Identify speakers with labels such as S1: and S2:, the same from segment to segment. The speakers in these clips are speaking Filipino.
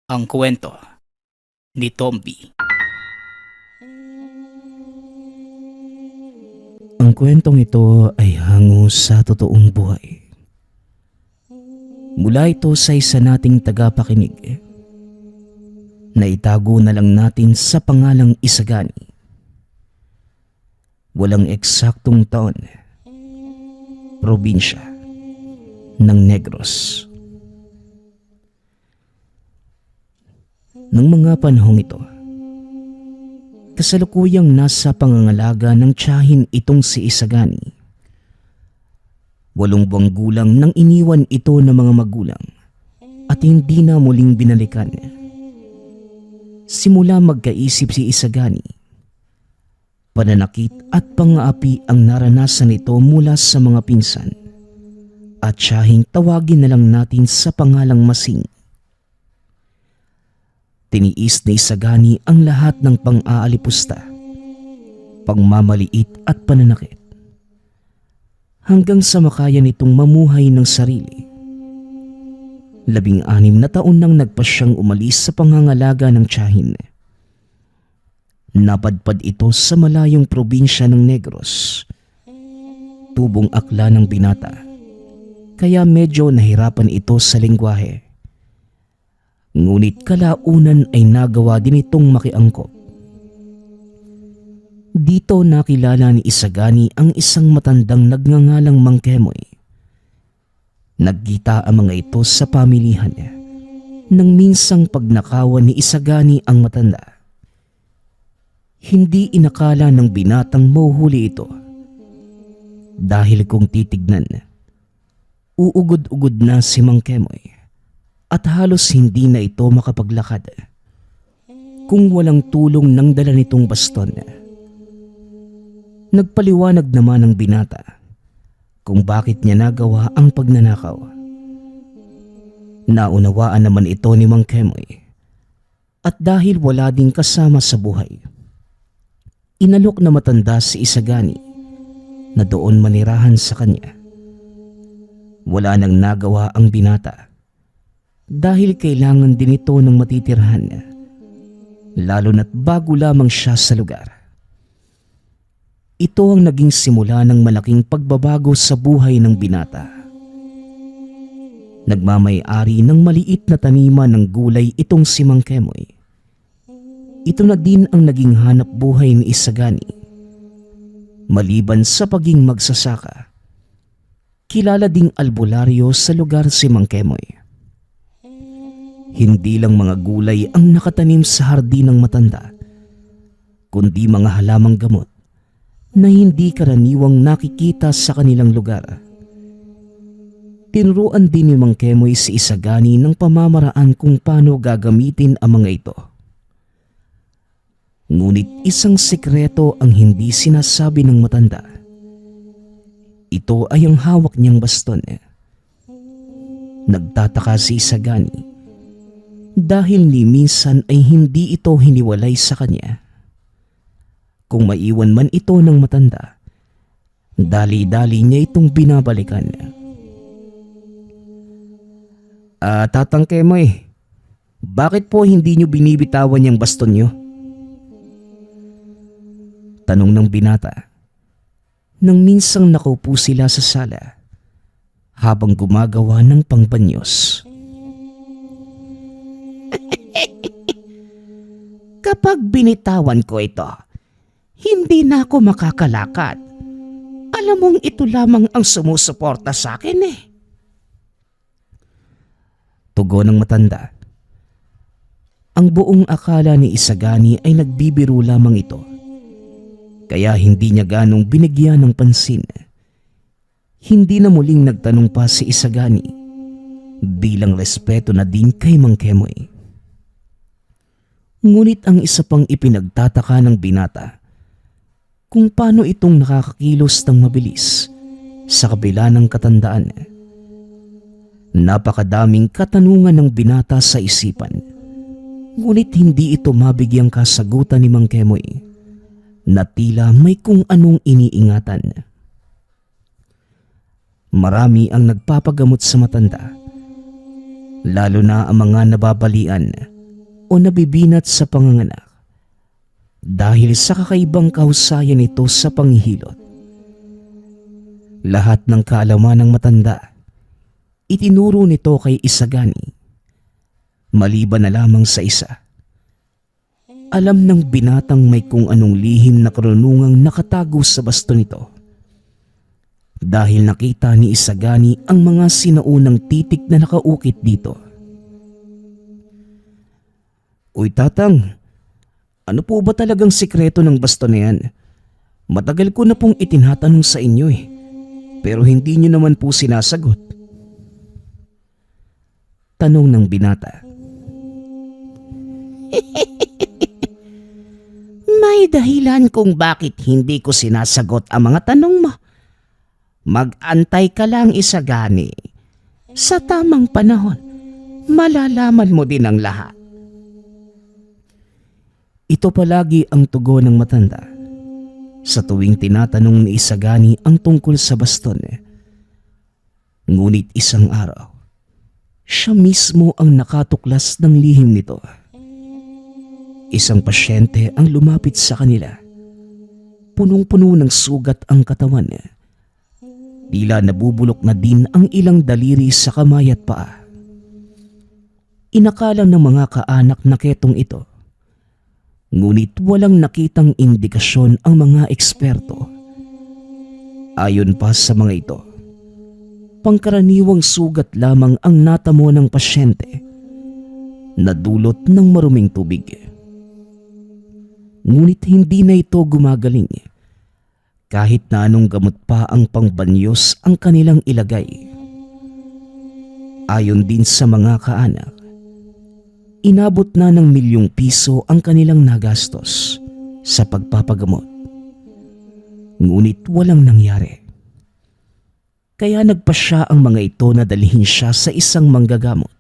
S1: Ang kwento ni Tomby.
S2: Ang kwentong ito ay hango sa totoong buhay. Mula ito sa isa nating tagapakinig na itago na lang natin sa pangalang Isagani. Walang eksaktong taon, probinsya ng Negros. Nang mga panahong ito, kasalukuyang nasa pangangalaga ng tiyahin itong si Isagani. 8 buwang gulang nang iniwan ito ng mga magulang at hindi na muling binalikan. Simula magkaisip si Isagani, pananakit at pang-aapi ang naranasan nito mula sa mga pinsan at tiyahing tawagin na lang natin sa pangalang Masing. Tiniis ni Isagani ang lahat ng pang-aalipusta, pangmamaliit at pananakit, hanggang sa makaya nitong mamuhay ng sarili. 16 na taon nang nagpa siyang umalis sa pangangalaga ng tiyahin. Napadpad ito sa malayong probinsya ng Negros. Tubong akla ng binata, kaya medyo nahirapan ito sa lengguwahe. Ngunit kalaunan ay nagawa din itong makiangkop. Dito nakilala ni Isagani ang isang matandang nagngangalang Mang Kemoy. Nagkita ang mga ito sa pamilihan nang minsang pagnakawan ni Isagani ang matanda. Hindi inakala ng binatang mahuhuli ito, dahil kung titignan, uugod-ugod na si Mang Kemoy at halos hindi na ito makapaglakad kung walang tulong ng dala nitong baston. Nagpaliwanag naman ang binata kung bakit niya nagawa ang pagnanakaw. Naunawaan naman ito ni Mang Kemoy, at dahil wala ding kasama sa buhay, inalok na matanda si Isagani na doon manirahan sa kanya. Wala nang nagawa ang binata dahil kailangan din ito ng matitirhan, lalo na't bago lamang siya sa lugar. Ito ang naging simula ng malaking pagbabago sa buhay ng binata. Nagmamay-ari ng maliit na taniman ng gulay itong si Mang Kemoy. Ito na din ang naging hanap buhay ni Isagani. Maliban sa paging magsasaka, kilala ding albularyo sa lugar si Mang Kemoy. Hindi lang mga gulay ang nakatanim sa hardin ng matanda, kundi mga halamang gamot na hindi karaniwang nakikita sa kanilang lugar. Tinuruan din ni Mang Kemoy si Isagani ng pamamaraan kung paano gagamitin ang mga ito. Ngunit isang sekreto ang hindi sinasabi ng matanda. Ito ay ang hawak niyang baston. Nagtataka si Isagani dahil ni minsan ay hindi ito hiniwalay sa kanya. Kung maiwan man ito ng matanda, dali-dali niya itong binabalikan. Tatang Kemoy, bakit po hindi niyo binibitawan yung baston niyo? Tanong ng binata nang minsang nakaupo sila sa sala habang gumagawa ng pangbanyos. Kapag binitawan ko ito, hindi na ako makakalakad. Alam mong ito lamang ang sumusuporta sa akin eh. Tugon ng matanda. Ang buong akala ni Isagani ay nagbibiro lamang ito, kaya hindi niya ganong binigyan ng pansin. Hindi na muling nagtanong pa si Isagani bilang respeto na din kay Mang Kemoy. Ngunit ang isa pang ipinagtataka ng binata, kung paano itong nakakakilos ng mabilis sa kabila ng katandaan. Napakadaming katanungan ng binata sa isipan, ngunit hindi ito mabigyang kasagutan ni Mang Kemoy na tila may kung anong iniingatan. Marami ang nagpapagamot sa matanda, lalo na ang mga nababalian o nabibinat sa panganganak dahil sa kakaibang kahusayan nito sa panghihilot. Lahat ng kaalaman ng matanda itinuro nito kay Isagani, maliban na lamang sa isa. Alam ng binatang may kung anong lihim na karunungang nakatago sa baston nito. Dahil nakita ni Isagani ang mga sinaunang titik na nakaukit dito. Uy tatang, ano po ba talagang sikreto ng baston na yan? Matagal ko na pong itinatanong sa inyo pero hindi nyo naman po sinasagot. Tanong ng binata. May dahilan kung bakit hindi ko sinasagot ang mga tanong mo. Mag-antay ka lang, Isagani. Sa tamang panahon, malalaman mo din ang lahat. Ito palagi ang tugon ng matanda sa tuwing tinatanong ni Isagani ang tungkol sa baston. Ngunit isang araw, siya mismo ang nakatuklas ng lihim nito. Isang pasyente ang lumapit sa kanila. Punong-puno ng sugat ang katawan niya. Tila nabubulok na din ang ilang daliri sa kamay at paa. Inakala ng mga kaanak na ketong ito. Ngunit walang nakitang indikasyon ang mga eksperto. Ayon pa sa mga ito, pangkaraniwang sugat lamang ang natamo ng pasyente na dulot ng maruming tubig. Ngunit hindi na ito gumagaling kahit na anong gamot pa ang pangbanyos ang kanilang ilagay. Ayon din sa mga kaanak, inabot na ng milyong piso ang kanilang nagastos sa pagpapagamot. Ngunit walang nangyari. Kaya nagpasya ang mga ito na dalhin siya sa isang manggagamot.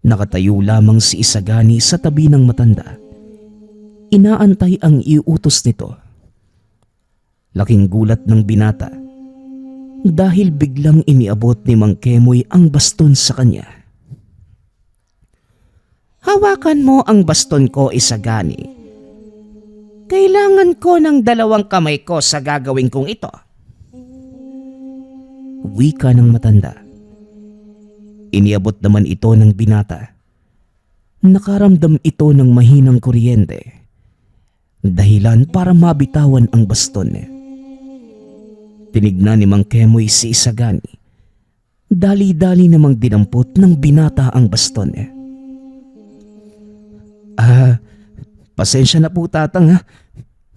S2: Nakatayo lamang si Isagani sa tabi ng matanda. Inaantay ang iutos nito. Laking gulat ng binata dahil biglang iniabot ni Mang Kemoy ang baston sa kanya. Hawakan mo ang baston ko, Isagani. Kailangan ko ng 2 kamay ko sa gagawin kong ito. Wika ng matanda. Iniabot naman ito ng binata. Nakaramdam ito ng mahinang kuryente. Dahilan para mabitawan ang baston. Tinignan ni Mang Kemoy si Isagani. Dali-dali namang dinampot ng binata ang baston. Pasensya na po tatang ha.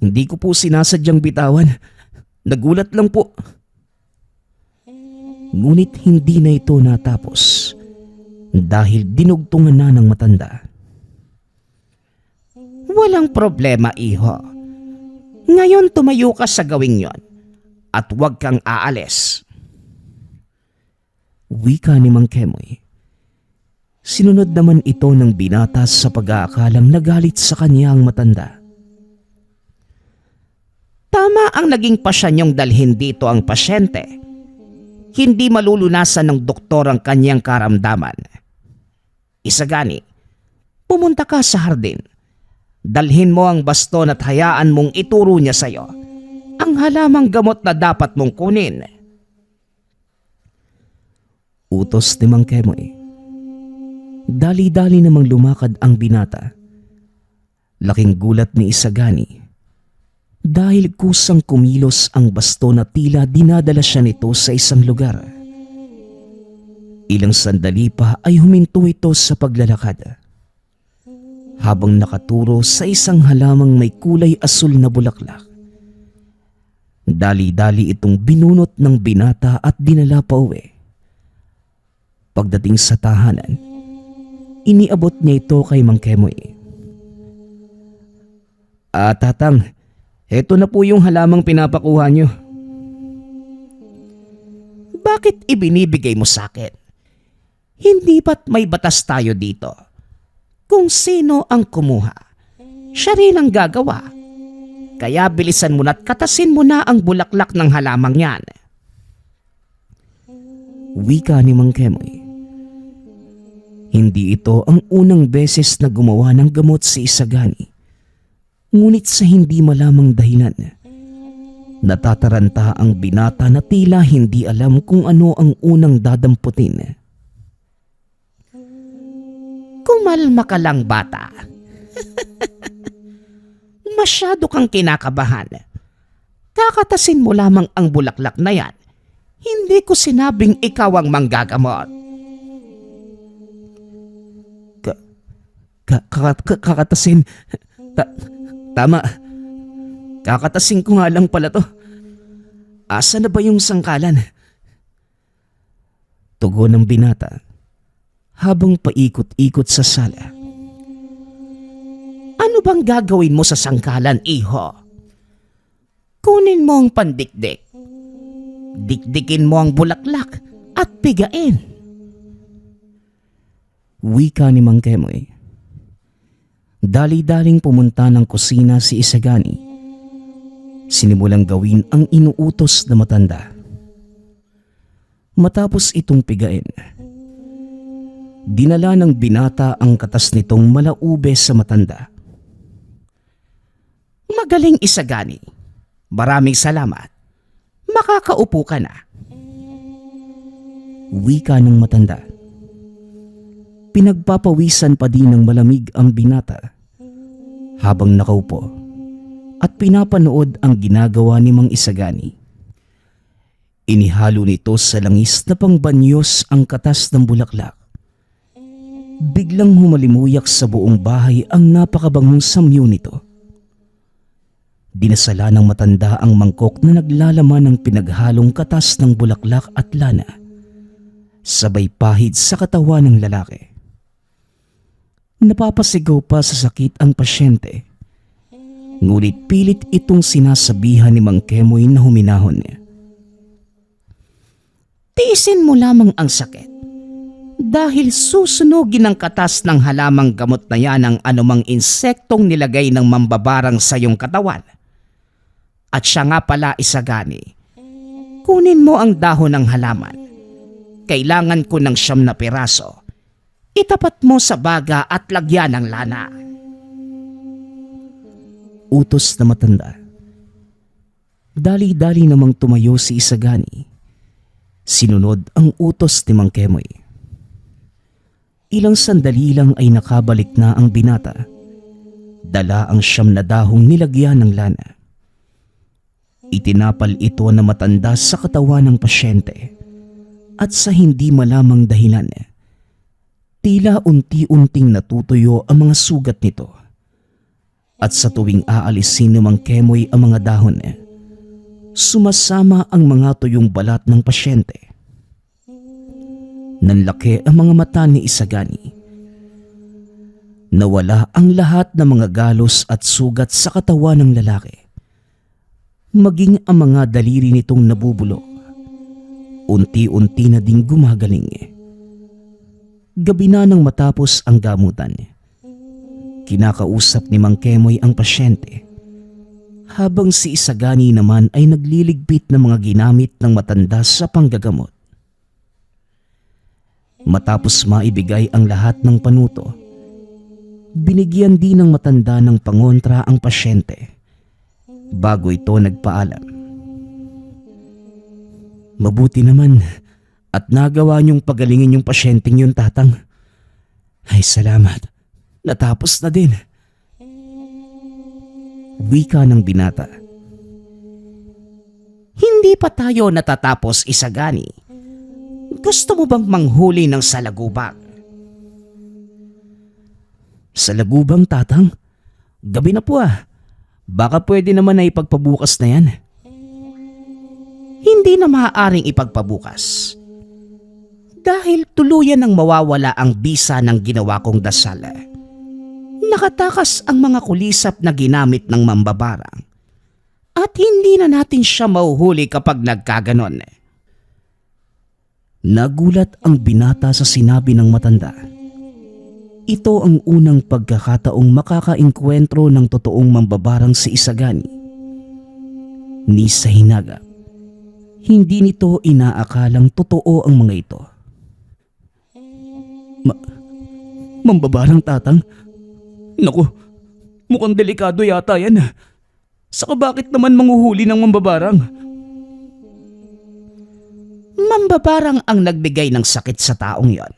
S2: Hindi ko po sinasadyang bitawan. Nagulat lang po. Ngunit hindi na ito natapos dahil dinugtungan na ng matanda. Walang problema, iho. Ngayon tumayo ka sa gawing yon at huwag kang aalis. Wika ni Mang Kemoy. Sinunod naman ito ng binata sa pag-aakalang nagalit sa kanya ang matanda. Tama ang naging pasya niyong dalhin dito ang pasyente. Hindi malulunasan ng doktor ang kanyang karamdaman. Isagani, pumunta ka sa hardin. Dalhin mo ang baston at hayaan mong ituro niya sa'yo ang halamang gamot na dapat mong kunin. Utos ni Mang Kemoy. Dali-dali namang lumakad ang binata. Laking gulat ni Isagani dahil kusang kumilos ang baston na tila dinadala siya nito sa isang lugar. Ilang sandali pa ay huminto ito sa paglalakad. Habang nakaturo sa isang halamang may kulay asul na bulaklak. Dali-dali itong binunot ng binata at dinala pa uwi. Pagdating sa tahanan, iniabot niya ito kay Mang Kemoy. Tatang, eto na po yung halamang pinapakuha niyo. Bakit ibinibigay mo sa akin? Hindi ba't may batas tayo dito? Kung sino ang kumuha, siya rin ang gagawa. Kaya bilisan mo na't katasin mo na ang bulaklak ng halamang yan. Wika ni Mang Kemoy. Hindi ito ang unang beses na gumawa ng gamot si Isagani. Ngunit sa hindi malamang dahilan, natataranta ang binata na tila hindi alam kung ano ang unang dadamputin.
S1: Kumalma ka lang, bata. Masyado kang kinakabahan. Kakatasin mo lamang ang bulaklak na yan. Hindi ko sinabing ikaw ang manggagamot.
S2: Kakatasin. Tama. Kakatasin ko nga lang pala to. Asa na ba yung sangkalan? Tugon ng binata habang paikot-ikot sa sala.
S1: Ano bang gagawin mo sa sangkalan, iho? Kunin mo ang pandikdik. Dikdikin mo ang bulaklak at pigain.
S2: Wika ni Mang Kemoy. Dali-daling pumunta ng kusina si Isagani. Sinimulang gawin ang inuutos na matanda. Matapos itong pigain, dinala ng binata ang katas nitong malaube sa matanda.
S1: Magaling, Isagani. Maraming salamat. Makakaupo ka na.
S2: Wika ng matanda. Pinagpapawisan pa din ng malamig ang binata habang nakaupo at pinapanood ang ginagawa ni Mang Isagani. Inihalo nito sa langis na pangbanyos ang katas ng bulaklak. Biglang humalimuyak sa buong bahay ang napakabangong samyo nito. Dinasala ng matanda ang mangkok na naglalaman ng pinaghalong katas ng bulaklak at lana, sabay pahid sa katawan ng lalaki. Napapasigaw pa sa sakit ang pasyente, ngunit pilit itong sinasabihan ni Mang Kemoy na huminahon niya.
S1: Tiisin mo lamang ang sakit. Dahil susunugin ng katas ng halamang gamot na yan ang anumang insektong nilagay ng mambabarang sa iyong katawan. At siya nga pala, Isagani, kunin mo ang dahon ng halaman. Kailangan ko ng 9 na piraso. Itapat mo sa baga at lagyan ng lana.
S2: Utos na matanda. Dali-dali namang tumayo si Isagani. Sinunod ang utos ni Mang Kemoy. Ilang sandali lang ay nakabalik na ang binata. Dala ang 9 na dahong nilagyan ng lana. Itinapal ito na matanda sa katawan ng pasyente at sa hindi malamang dahilan, tila unti-unting natutuyo ang mga sugat nito. At sa tuwing aalisin ni Mang Kemoy ang mga dahon, sumasama ang mga tuyong balat ng pasyente. Nanlaki ang mga mata ni Isagani. Nawala ang lahat ng mga galos at sugat sa katawan ng lalaki. Maging ang mga daliri nitong nabubulok. Unti-unti na ding gumagaling. Gabi na nang matapos ang gamutan. Kinakausap ni Mang Kemoy ang pasyente, habang si Isagani naman ay nagliligpit ng mga ginamit ng matanda sa panggagamot. Matapos maibigay ang lahat ng panuto, binigyan din ng matanda ng pangontra ang pasyente bago ito nagpaalam. Mabuti naman at nagawa niyong pagalingin yung pasyenteng yun, tatang. Ay, salamat. Natapos na din. Wika ng binata.
S1: Hindi pa tayo natatapos, Isagani. Gusto mo bang manghuli ng salagubang?
S2: Salagubang, tatang? Gabi na po ah. Baka pwede naman na ipagpabukas na yan.
S1: Hindi na maaaring ipagpabukas. Dahil tuluyan ng mawawala ang bisa ng ginawa kong dasal. Nakatakas ang mga kulisap na ginamit ng mambabarang. At hindi na natin siya mauhuli kapag nagkaganon.
S2: Nagulat ang binata sa sinabi ng matanda. Ito ang unang pagkakataong makakaengkwentro ng totoong mambabarang si Isagani. Ni sa hinagap, hindi nito inaakalang totoo ang mga ito. Mambabarang, Tatang? Naku, mukhang delikado yata yan. Saka bakit naman manghuhuli ng mambabarang?
S1: Mambabarang ang nagbigay ng sakit sa taong yon.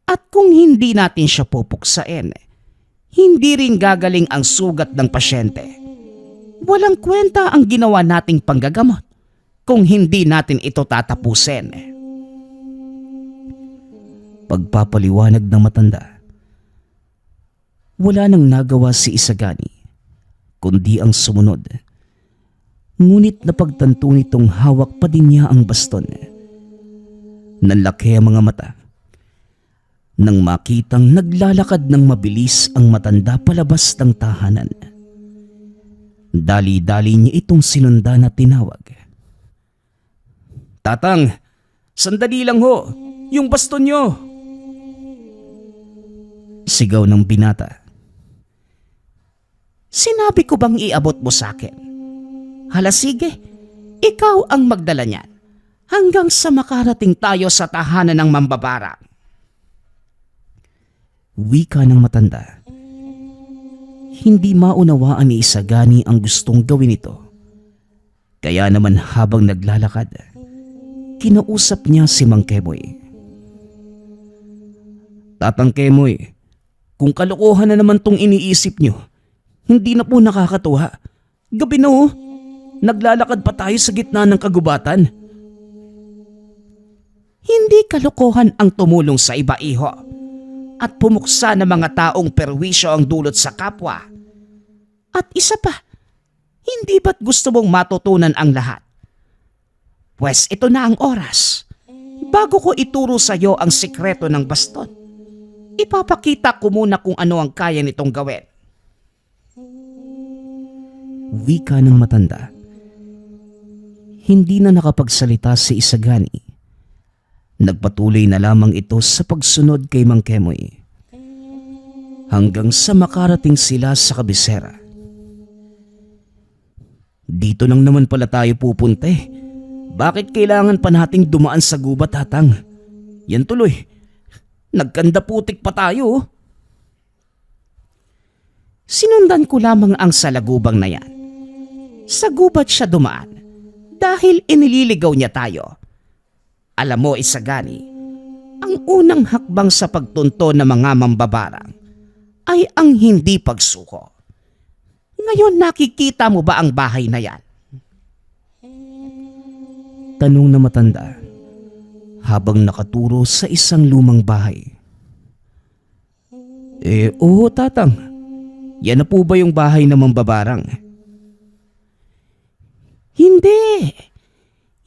S1: At kung hindi natin siya pupuksain, hindi rin gagaling ang sugat ng pasyente. Walang kwenta ang ginawa nating panggagamot kung hindi natin ito tatapusin.
S2: Pagpapaliwanag ng matanda. Wala nang nagawa si Isagani, kundi ang sumunod. Ngunit napagtanto nitong hawak pa din niya ang baston. Nanlaki ang mga mata nang makitang naglalakad ng mabilis ang matanda palabas ng tahanan. Dali-dali niya itong sinundan at tinawag.
S1: Tatang, sandali lang ho, yung baston nyo.
S2: Sigaw ng binata.
S1: Sinabi ko bang iabot mo sa akin? Hala sige, ikaw ang magdala niyan hanggang sa makarating tayo sa tahanan ng mambabarang.
S2: Wika ng matanda. Hindi maunawaan ni Isagani ang gustong gawin ito. Kaya naman habang naglalakad, kinausap niya si Mang Kemoy. Tatang Kemoy, kung kalokohan na naman tong iniisip niyo, hindi na po nakakatuwa. Gabi na oh, naglalakad pa tayo sa gitna ng kagubatan.
S1: Hindi kalokohan ang tumulong sa iba, iho, at pumuksa ng mga taong perwisyo ang dulot sa kapwa. At isa pa, hindi ba't gusto mong matutunan ang lahat? Pwes ito na ang oras. Bago ko ituro sa iyo ang sikreto ng baston, ipapakita ko muna kung ano ang kaya nitong gawin.
S2: Wika ng matanda. Hindi na nakapagsalita si Isagani. Nagpatuloy na lamang ito sa pagsunod kay Mang Kemoy. Hanggang sa makarating sila sa kabisera. Dito lang naman pala tayo pupunta eh. Bakit kailangan pa nating dumaan sa gubat, Tatang? Yan tuloy. Nagkanda putik pa tayo.
S1: Sinundan ko lamang ang salagubang na yan. Sa gubat siya dumaan dahil inililigaw niya tayo. Alam mo, Isagani, ang unang hakbang sa pagtunto ng mga mambabarang ay ang hindi pagsuko. Ngayon nakikita mo ba ang bahay na yan?
S2: Tanong na matanda habang nakaturo sa isang lumang bahay. Oo, Tatang. Yan na po ba yung bahay ng mambabarang?
S1: Hindi.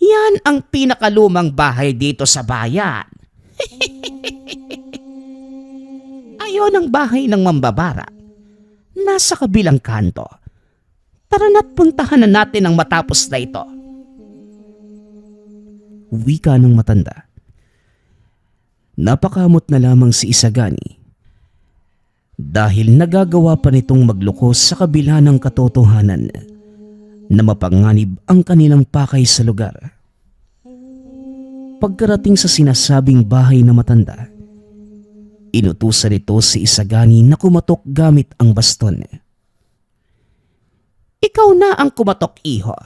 S1: Yan ang pinakalumang bahay dito sa bayan. Ayon ang bahay ng mambabarang. Nasa kabilang kanto. Tara na't puntahan na natin ang matapos na ito.
S2: Wika ng matanda. Napakamot na lamang si Isagani dahil nagagawa pa nitong magloko sa kabila ng katotohanan na mapanganib ang kanilang pakay sa lugar. Pagkarating sa sinasabing bahay na matanda, inutusan nito si Isagani na kumatok gamit ang baston.
S1: Ikaw na ang kumatok, iho.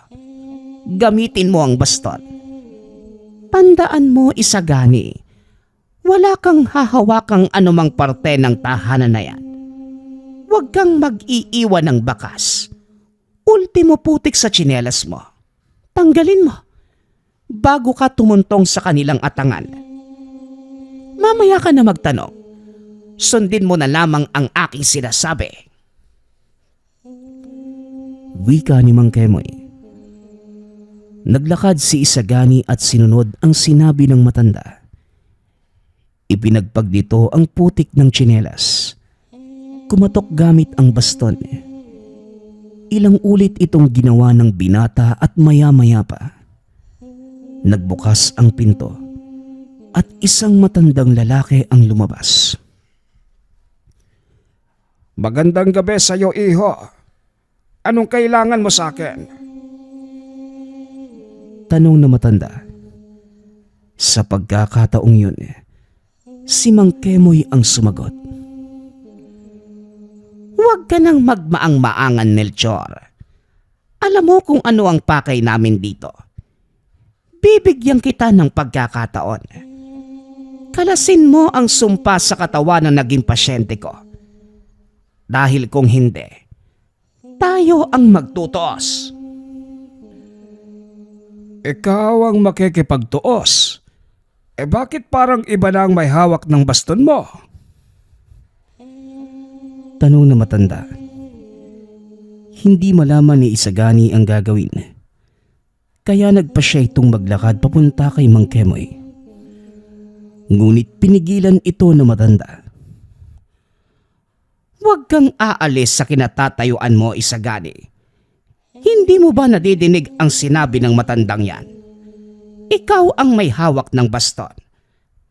S1: Gamitin mo ang baston. Tandaan mo, Isagani, wala kang hahawakang anumang parte ng tahanan na yan. Huwag kang mag-iiwan ng bakas. Ultimo putik sa tsinelas mo. Tanggalin mo bago ka tumuntong sa kanilang atangan. Mamaya ka na magtanong. Sundin mo na lamang ang aking sinasabi.
S2: Wika ni Mang Kemoy. Naglakad si Isagani at sinunod ang sinabi ng matanda. Ipinagpag nito ang putik ng tsinelas. Kumatok gamit ang baston. Ilang ulit itong ginawa ng binata at maya-maya pa. Nagbukas ang pinto at isang matandang lalaki ang lumabas.
S3: Magandang gabi sa iyo, iho. Anong kailangan mo sa akin?
S2: Tanong na matanda. Sa pagkakataong yun, si Mang Kemoy ang sumagot.
S1: Huwag ka nang magmaang-maangan, Melchor. Alam mo kung ano ang pakay namin dito. Bibigyan kita ng pagkakataon. Kalasin mo ang sumpa sa katawan ng naging pasyente ko. Dahil kung hindi, tayo ang magtutuos.
S3: Ikaw ang makikipagtuos. Bakit parang iba na ang may hawak ng baston mo?
S2: Tanong na matanda. Hindi malaman ni Isagani ang gagawin. Kaya nagpa siya itong maglakad papunta kay Mang Kemoy. Ngunit pinigilan ito na matanda.
S1: Huwag kang aalis sa kinatatayuan mo, Isagani. Hindi mo ba nadidinig ang sinabi ng matandang yan? Ikaw ang may hawak ng baston.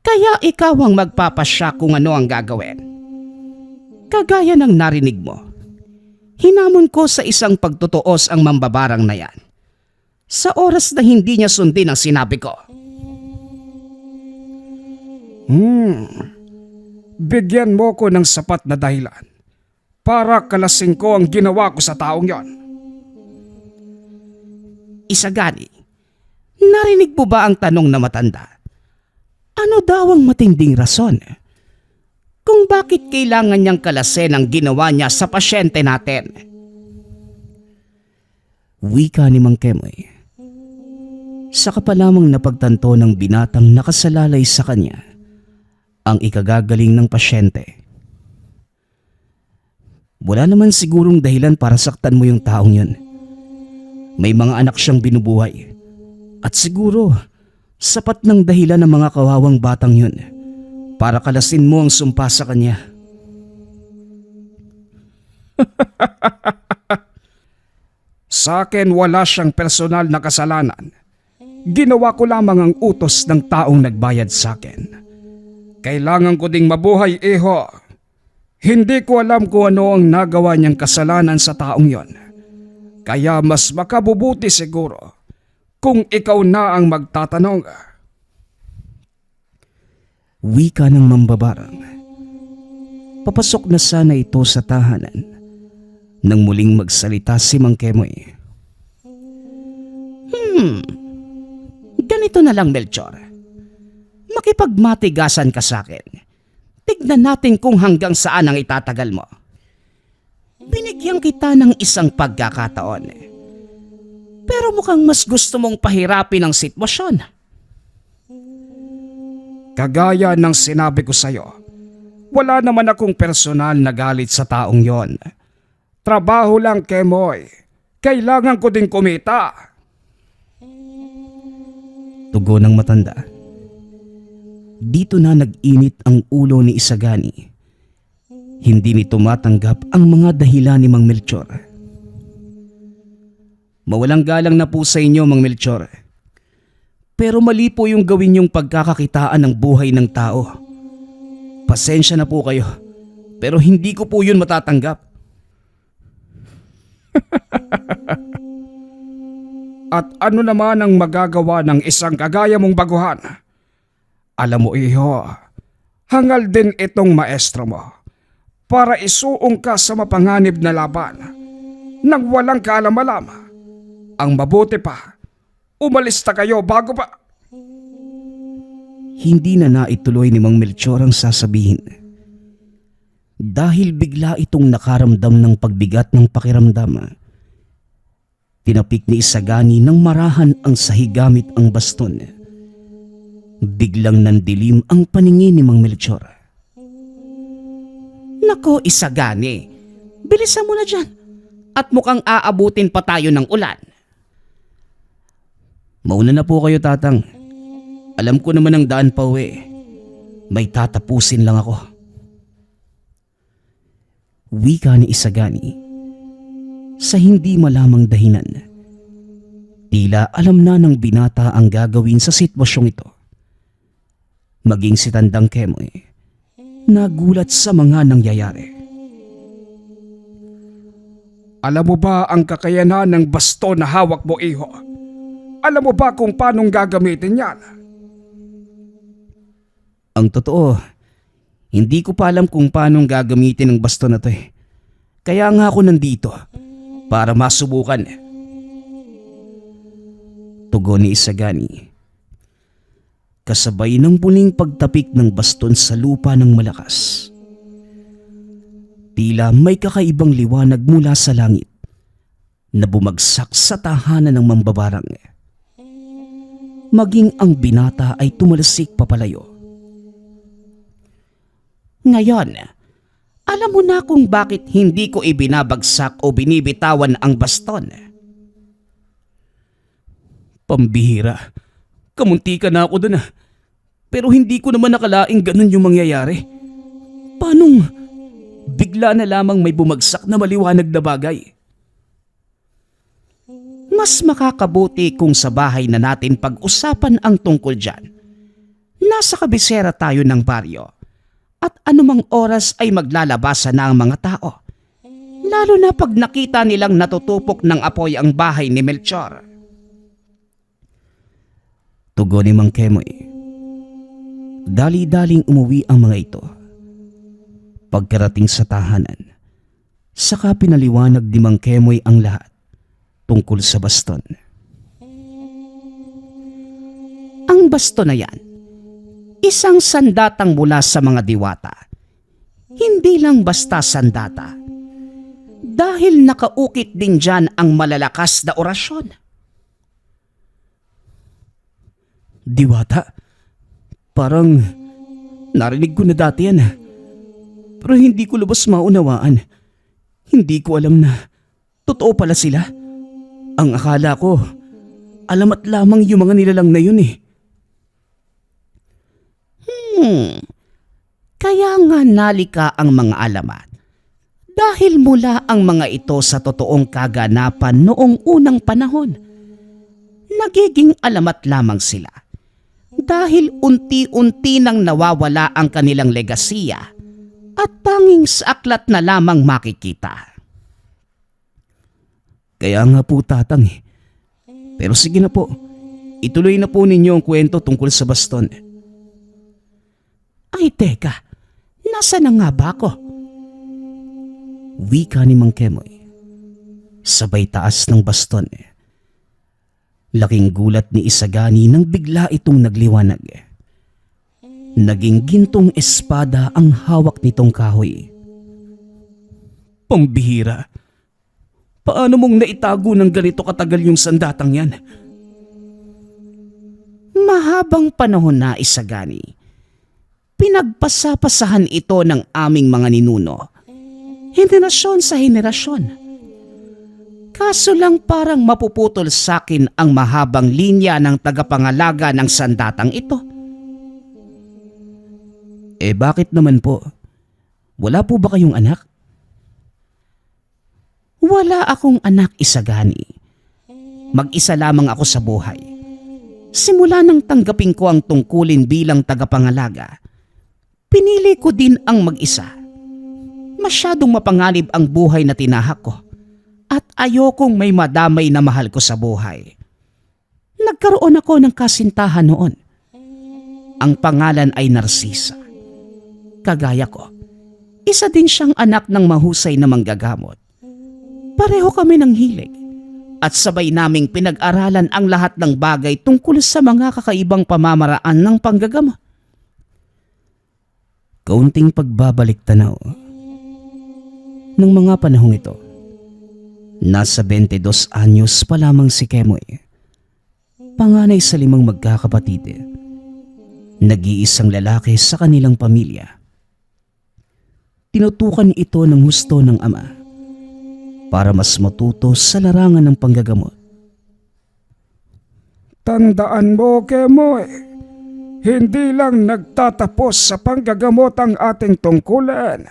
S1: Kaya ikaw ang magpapasya kung ano ang gagawin. Kagaya ng narinig mo, hinamon ko sa isang pagtutuos ang mambabarang na yan. Sa oras na hindi niya sundin ang sinabi ko.
S3: Bigyan mo ko ng sapat na dahilan para kalasin ko ang ginawa ko sa taong yon.
S1: Isagani, narinig mo ba ang tanong na matanda? Ano daw ang matinding rason kung bakit kailangan niyang kalasin ang ginawa niya sa pasyente natin?
S2: Wika ni Mang Kemoy. Saka pa lamang napagtanto ng binatang nakasalalay sa kanya ang ikagagaling ng pasyente. Wala naman sigurong dahilan para saktan mo yung taong yun. May mga anak siyang binubuhay. At siguro, sapat ng dahilan ng mga kawawang batang yun para kalasin mo ang sumpa sa kanya.
S3: Sa akin wala siyang personal na kasalanan. Ginawa ko lamang ang utos ng taong nagbayad sa akin. Kailangan ko ding mabuhay, iho. Hindi ko alam kung ano ang nagawa niyang kasalanan sa taong yon. Kaya mas makabubuti siguro kung ikaw na ang magtatanong.
S2: Wika ng mambabarang. Papasok na sana ito sa tahanan nang muling magsalita si Mang Kemoy.
S1: Ganito na lang, Melchor. Makipagmatigasan ka sa akin. Tignan natin kung hanggang saan ang itatagal mo. Binigyan kita ng isang pagkakataon. Pero mukhang mas gusto mong pahirapin ang sitwasyon.
S3: Kagaya ng sinabi ko sa'yo, wala naman akong personal na galit sa taong yon. Trabaho lang, Kemoy. Kailangan ko din kumita.
S2: Tugon ng matanda. Dito na nag-init ang ulo ni Isagani. Hindi nito matanggap ang mga dahilan ni Mang Melchor. Mawalang galang na po sa inyo, Mang Melchor. Pero mali po yung gawin yung pagkakakitaan ng buhay ng tao. Pasensya na po kayo, pero hindi ko po yun matatanggap.
S3: At ano naman ang magagawa ng isang kagaya mong baguhan? Alam mo, iho, hangal din itong maestro mo para isuong ka sa mapanganib na laban nang walang kaalam-alam. Ang mabuti pa, umalis na kayo bago pa.
S2: Hindi na naituloy ni Mang Melchor ang sasabihin. Dahil bigla itong nakaramdam ng pagbigat ng pakiramdam. Tinapik ni Isagani ng marahan ang sahig gamit ang baston. Biglang nandilim ang paningin ni Mang Melchor.
S1: Nako, Isagani, bilisan mo na dyan. At mukhang aabutin pa tayo ng ulan.
S2: Mauna na po kayo, Tatang. Alam ko naman ang daan pa uwi. May tatapusin lang ako. Wika ni Isagani. Sa hindi malamang dahilan. Tila alam na ng binata ang gagawin sa sitwasyong ito. Maging si Tandang Kemoy, nagulat sa mga nangyayari.
S3: Alam mo ba ang kakayanan ng baston na hawak mo, iho? Alam mo ba kung paanong gagamitin yan?
S2: Ang totoo, hindi ko pa alam kung paano gagamitin ang baston na to eh. Kaya nga ako nandito, para masubukan. Tugon ni Isagani. Kasabay ng muling pagtapik ng baston sa lupa ng malakas. Tila may kakaibang liwanag mula sa langit na bumagsak sa tahanan ng mambabarang. Maging ang binata ay tumalasik papalayo.
S1: Ngayon, alam mo na kung bakit hindi ko ibinabagsak o binibitawan ang baston.
S2: Pambihira. Kamunti ka na ako dun ah. Pero hindi ko naman nakalaing ganun yung mangyayari. Paanong bigla na lamang may bumagsak na maliwanag na bagay?
S1: Mas makakabuti kung sa bahay na natin pag-usapan ang tungkol dyan. Nasa kabisera tayo ng baryo at anumang oras ay maglalabasan na ang mga tao. Lalo na pag nakita nilang natutupok ng apoy ang bahay ni Melchor.
S2: Tugon ni Mang Kemoy. Dali-daling umuwi ang mga ito. Pagkarating sa tahanan, saka pinaliwanag ni Mang Kemoy ang lahat tungkol sa baston.
S1: Ang baston na yan, isang sandatang mula sa mga diwata. Hindi lang basta sandata. Dahil nakaukit din dyan ang malalakas na orasyon.
S2: Diwata? Parang narinig ko na dati yan. Pero hindi ko lubos maunawaan. Hindi ko alam na totoo pala sila. Ang akala ko, alamat lamang yung mga nilalang na yun eh.
S1: Kaya nga nalika ang mga alamat. Dahil mula ang mga ito sa totoong kaganapan noong unang panahon. Nagiging alamat lamang sila. Dahil unti-unti nang nawawala ang kanilang legasiya at tanging sa aklat na lamang makikita.
S2: Kaya nga po tatang eh. Pero sige na po, ituloy na po ninyo ang kwento tungkol sa baston.
S1: Ay teka, nasa na nga ba ako?
S2: Wika ni Mang Kemoy. Sabay taas ng baston. Laking gulat ni Isagani nang bigla itong nagliwanag. Naging gintong espada ang hawak nitong kahoy. Pambihira. Paano mong naitago ng ganito katagal yung sandatang yan?
S1: Mahabang panahon na, Isagani. Pinagpasapasahan ito ng aming mga ninuno. Henerasyon sa henerasyon. Kaso lang parang mapuputol sa akin ang mahabang linya ng tagapangalaga ng sandatang ito.
S2: Eh bakit naman po? Wala po ba kayong anak?
S1: Wala akong anak, Isagani. Mag-isa lamang ako sa buhay. Simula nang tanggapin ko ang tungkulin bilang tagapangalaga, pinili ko din ang mag-isa. Masyadong mapanganib ang buhay na tinahak ko. At ayokong may madamay na mahal ko sa buhay. Nagkaroon ako ng kasintahan noon. Ang pangalan ay Narcisa. Kagaya ko, isa din siyang anak ng mahusay na manggagamot. Pareho kami ng hilig at sabay naming pinag-aralan ang lahat ng bagay tungkol sa mga kakaibang pamamaraan ng panggagamot.
S2: Kaunting pagbabalik tanaw. Nung mga panahong ito, nasa 22 anyos pa lamang si Kemoy. Panganay sa 5 magkakapatid. Nag-iisang lalaki sa kanilang pamilya. Tinutukan ito ng husto ng ama para mas matuto sa larangan ng panggagamot.
S3: Tandaan mo, Kemoy, hindi lang nagtatapos sa panggagamot ang ating tungkulan.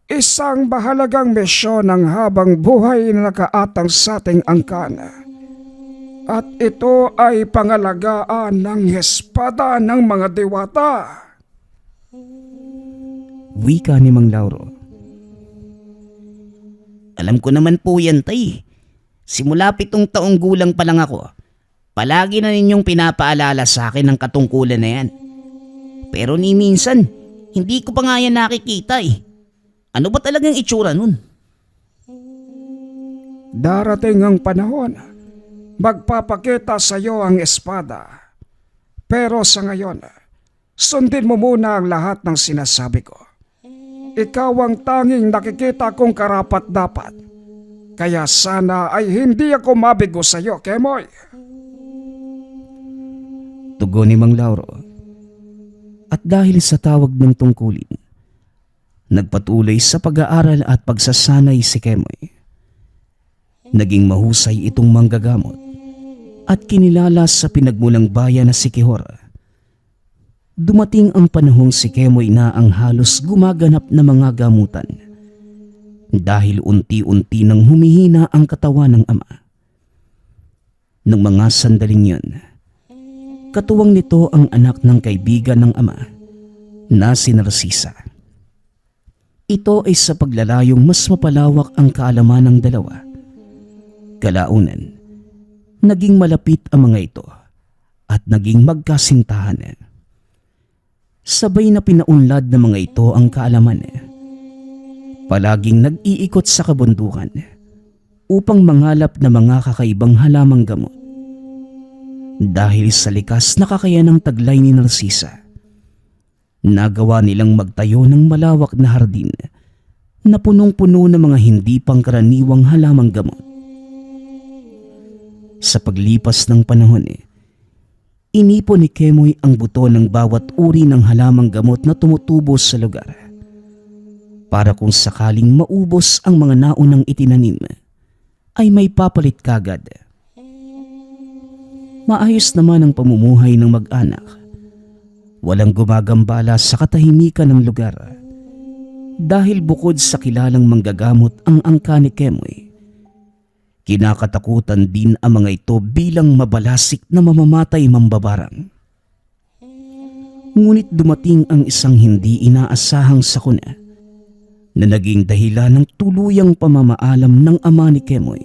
S3: Isang mahalagang misyon ng habang buhay na nakaatang sa ating angkan. At ito ay pangalagaan ng espada ng mga diwata.
S2: Wika ni Mang Lauro.
S1: Alam ko naman po yan, tay. Simula 7 taong gulang pa lang ako. Palagi na ninyong pinapaalala sa akin ang katungkulan na yan. Pero ni minsan, hindi ko pa nga yan nakikita eh. Ano ba talagang itsura nun?
S3: Darating ang panahon, magpapakita sa iyo ang espada. Pero sa ngayon, sundin mo muna ang lahat ng sinasabi ko. Ikaw ang tanging nakikita kong karapat-dapat. Kaya sana ay hindi ako mabigo sa iyo, Kemoy.
S2: Tugon ni Mang Lauro. At dahil sa tawag ng tungkulin, nagpatuloy sa pag-aaral at pagsasanay si Kemoy. Naging mahusay itong manggagamot at kinilala sa pinagmulang bayan na si Quijora. Dumating ang panahong si Kemoy na ang halos gumaganap na mga gamutan dahil unti-unti nang humihina ang katawan ng ama. Nang mga sandaling yun, katuwang nito ang anak ng kaibigan ng ama na si Narcisa. Ito ay sa paglalayong mas mapalawak ang kaalaman ng dalawa. Kalaunan, naging malapit ang mga ito at naging magkasintahan. Sabay na pinaunlad ng mga ito ang kaalaman. Palaging nag-iikot sa kabundukan upang mangalap ng mga kakaibang halamang gamot. Dahil sa likas na kakayanang taglay ni Narcisa, nagawa nilang magtayo ng malawak na hardin na punong-puno ng mga hindi pangkaraniwang halamang gamot. Sa paglipas ng panahon, inipon ni Kemoy ang buto ng bawat uri ng halamang gamot na tumutubo sa lugar para kung sakaling maubos ang mga naunang itinanim ay may papalit kagad. Maayos naman ang pamumuhay ng mag-anak. Walang gumagambala sa katahimikan ng lugar dahil bukod sa kilalang manggagamot ang angka ni Kemoy, kinakatakutan din ang mga ito bilang mabalasik na mamamatay mambabarang. Ngunit dumating ang isang hindi inaasahang sakuna na naging dahilan ng tuluyang pamamaalam ng ama ni Kemoy.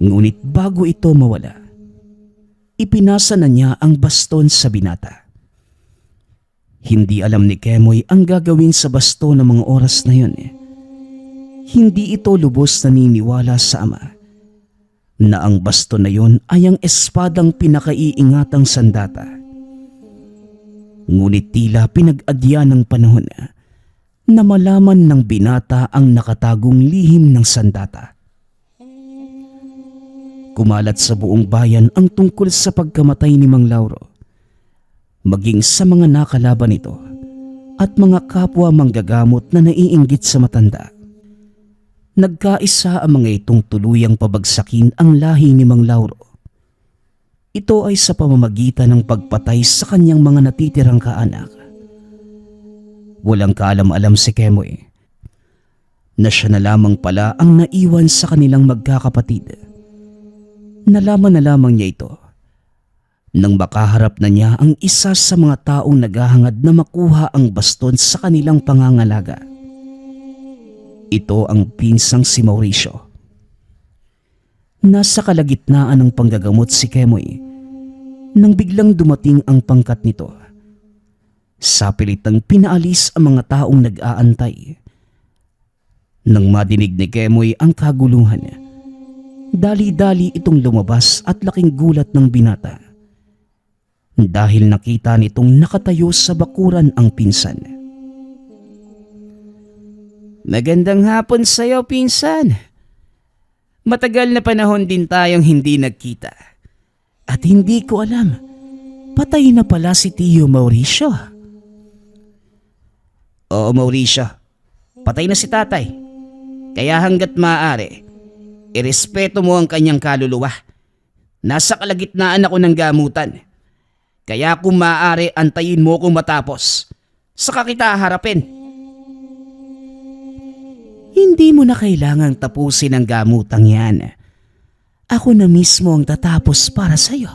S2: Ngunit bago ito mawala, ipinasa na niya ang baston sa binata. Hindi alam ni Kemoy ang gagawin sa baston ng mga oras na yun. Hindi ito lubos naniniwala sa ama na ang baston na yon ay ang espadang pinakaiingatang sandata. Ngunit tila pinag-adya ng panahon na malaman ng binata ang nakatagong lihim ng sandata. Kumalat sa buong bayan ang tungkol sa pagkamatay ni Mang Lauro, maging sa mga nakalaban nito at mga kapwa manggagamot na naiinggit sa matanda. Nagkaisa ang mga itong tuluyang pabagsakin ang lahi ni Mang Lauro. Ito ay sa pamamagitan ng pagpatay sa kanyang mga natitirang kaanak. Walang kaalam-alam si Kemoy na siya na lamang pala ang naiwan sa kanilang magkakapatid. Nalaman na lamang niya ito nang makaharap na niya ang isa sa mga taong naghahangad na makuha ang baston sa kanilang pangangalaga. Ito ang pinsang si Mauricio. Nasa kalagitnaan ng panggagamot si Kemoy nang biglang dumating ang pangkat nito. Sa pilitang pinaalis ang mga taong nag-aantay. Nang madinig ni Kemoy ang kaguluhan, dali-dali itong lumabas at laking gulat ng binata dahil nakita nitong nakatayo sa bakuran ang pinsan.
S1: Magandang hapon sa'yo, pinsan. Matagal na panahon din tayong hindi nagkita.
S2: At hindi ko alam, patay na pala si Tio Mauricio.
S1: Oo, Mauricio. Patay na si tatay. Kaya hanggat maaari, irespeto mo ang kanyang kaluluwa. Nasa kalagitnaan ako ng gamutan. Kaya kung maaari, antayin mo kung matapos. Saka kita harapin.
S2: Hindi mo na kailangang tapusin ang gamutang yan. Ako na mismo ang tatapos para sa'yo.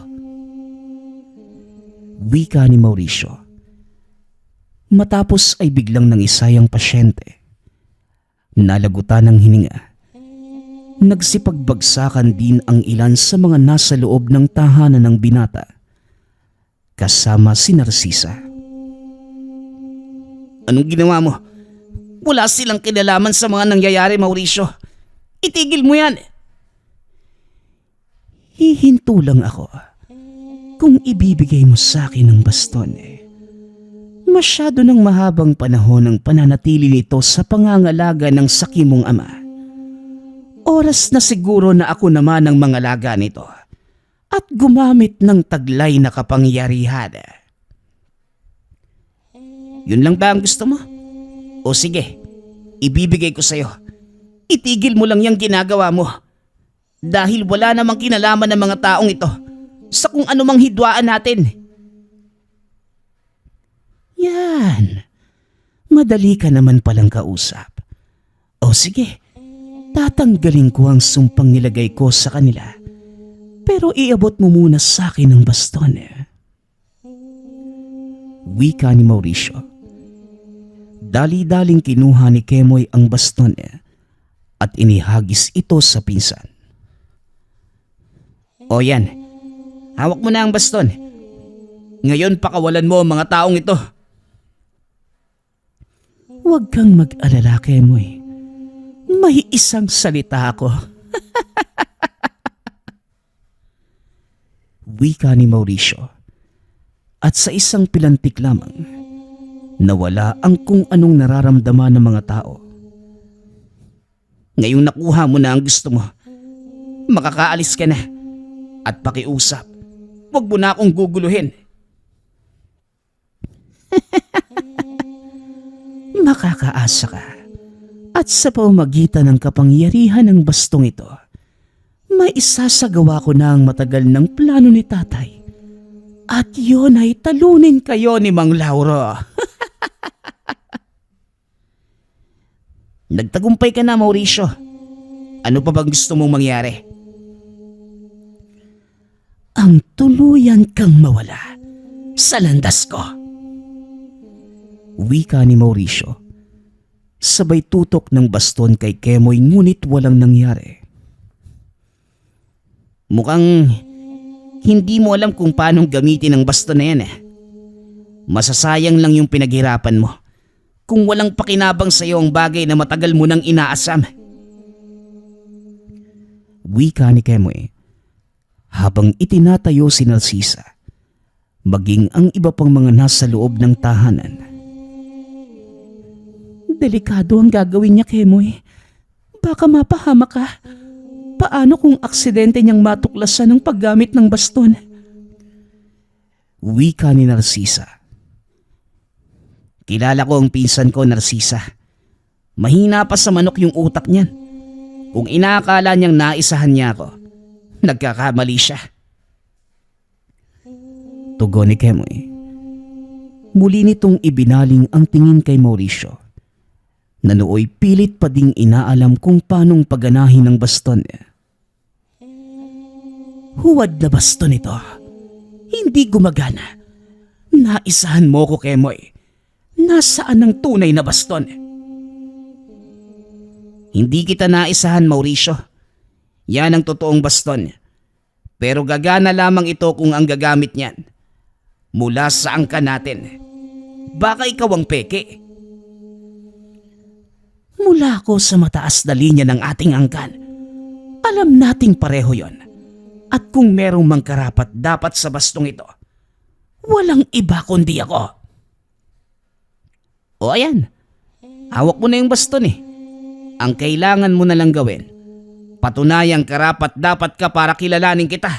S2: Wika ni Mauricio. Matapos ay biglang nangisay ang pasyente. Nalagutan ng hininga. Nagsipagbagsakan din ang ilan sa mga nasa loob ng tahanan ng binata, kasama si Narcisa.
S1: Anong ginawa mo? Wala silang kinalaman sa mga nangyayari, Mauricio. Itigil mo yan!
S2: Hihinto lang ako kung ibibigay mo sa akin ang baston. Masyado ng mahabang panahon ang pananatili nito sa pangangalaga ng sakimong ama. Oras na siguro na ako naman ang mangalaga nito at gumamit ng taglay na kapangyarihan.
S1: Yun lang ba ang gusto mo? O sige, ibibigay ko sa'yo. Itigil mo lang yung ginagawa mo. Dahil wala namang kinalaman ng mga taong ito sa kung anumang hidwaan natin.
S2: Yan. Madali ka naman palang kausap. O sige, tatanggalin ko ang sumpang nilagay ko sa kanila. Pero iabot mo muna sa akin ang baston. Wika ni Mauricio. Dali-daling kinuha ni Kemoy ang baston at inihagis ito sa pinsan.
S1: O yan, hawak mo na ang baston. Ngayon pakawalan mo ang mga taong ito.
S2: Huwag kang mag-alala, Kemoy. May isang salita ako. Wika ni Mauricio. At sa isang pilantik lamang, nawala ang kung anong nararamdaman ng mga tao.
S1: Ngayong nakuha mo na ang gusto mo, makakaalis ka na. At pakiusap, huwag mo na akong guguluhin.
S2: Makakaasa ka. At sa pamamagitan ng kapangyarihan ng bastong ito, may isasagawa ko na ang matagal ng plano ni tatay. At yun ay talunin kayo ni Mang Lauro.
S1: Nagtagumpay ka na, Mauricio. Ano pa bang gusto mong mangyari?
S2: Ang tuluyan kang mawala sa landas ko. Wika ni Mauricio. Sabay tutok ng baston kay Kemoy ngunit walang nangyari.
S1: Mukhang hindi mo alam kung paano gamitin ang baston na yan eh. Masasayang lang yung pinaghirapan mo kung walang pakinabang sa iyo ang bagay na matagal mo nang inaasam.
S2: Wika ni Kemoy habang itinatayo si Narcisa, maging ang iba pang mga nasa loob ng tahanan. Delikado ang gagawin niya, Kemoy. Baka mapahama ka. Paano kung aksidente niyang matuklasan ng paggamit ng baston? Wika ni Narcisa.
S1: Kilala ko ang pinsan ko, Narcisa. Mahina pa sa manok yung utak niyan. Kung inaakala niyang naisahan niya ako, nagkakamali siya.
S2: Tugon ni Kemoy. Muli nitong ibinaling ang tingin kay Mauricio, na nooy pilit pa ding inaalam kung paanong pagganahin ng baston. Huwad na baston ito. Hindi gumagana. Naisahan mo ko, Kemoy. Nasaan ang tunay na baston?
S1: Hindi kita naisahan, Mauricio. Yan ang totoong baston. Pero gagana lamang ito kung ang gagamit niyan mula sa angka natin. Baka ikaw ang peke.
S2: Mula ko sa mataas na linya ng ating angkan, alam nating pareho yon. At kung merong mangkarapat dapat sa bastong ito, walang iba kundi ako.
S1: O ayan, hawak mo na yung baston eh. Ang kailangan mo na lang gawin, patunayang karapat dapat ka para kilalanin kita.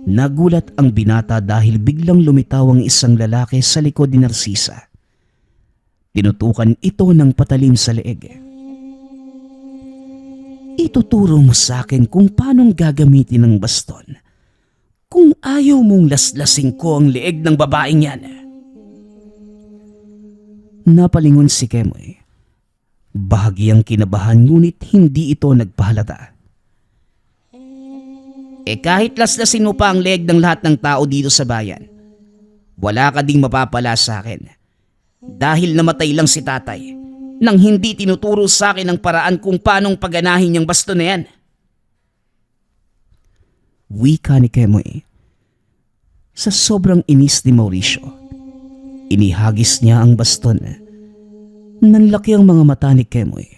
S2: Nagulat ang binata dahil biglang lumitaw ang isang lalaki sa likod ni Narcisa. Tinutukan ito ng patalim sa leeg. Ituturo mo sa akin kung paanong gagamitin ang baston. Kung ayaw mong laslasing ko ang leeg ng babaeng yan. Napalingon si Kemoy. Bahagyang kinabahan ngunit hindi ito nagpahalata.
S1: Kahit laslasin mo pa ang leeg ng lahat ng tao dito sa bayan, wala ka ding mapapala sa akin. Dahil namatay lang si tatay nang hindi tinuturo sa akin ang paraan kung paanong pagganahin yung baston na yan.
S2: Wika ni Kemoy. Sa sobrang inis ni Mauricio, inihagis niya ang baston. Nanlaki ang mga mata ni Kemoy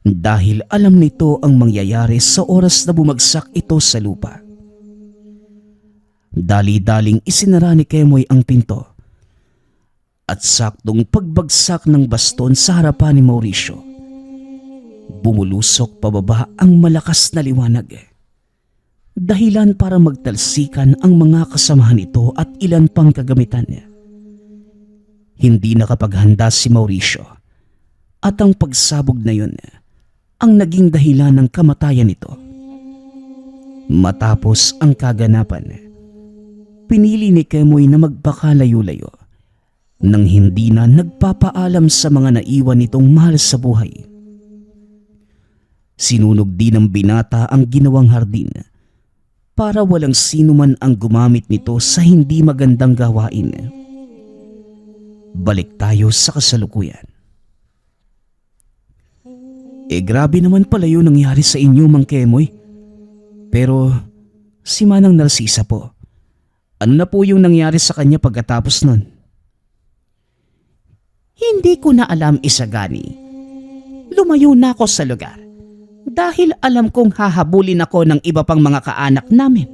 S2: dahil alam nito ang mangyayari sa oras na bumagsak ito sa lupa. Dali-daling isinara ni Kemoy ang pinto at saktong pagbagsak ng baston sa harapan ni Mauricio, bumulusok pababa ang malakas na liwanag. Dahilan para magtalsikan ang mga kasamahan nito at ilan pang kagamitan niya. Hindi nakapaghanda si Mauricio at ang pagsabog na yun ang naging dahilan ng kamatayan nito. Matapos ang kaganapan, pinili ni Kemoy na magpakalayo-layo nang hindi na nagpapaalam sa mga naiwan nitong mahal sa buhay. Sinunog din ng binata ang ginawang hardin para walang sino man ang gumamit nito sa hindi magandang gawain. Balik tayo sa kasalukuyan. Grabe naman pala yun nangyari sa inyo, Mang Kemoy. Pero si Manang Narcisa po, ano na po yung nangyari sa kanya pagkatapos nun?
S1: Hindi ko na alam, Isagani. Lumayo na ako sa lugar dahil alam kong hahabulin ako ng iba pang mga kaanak namin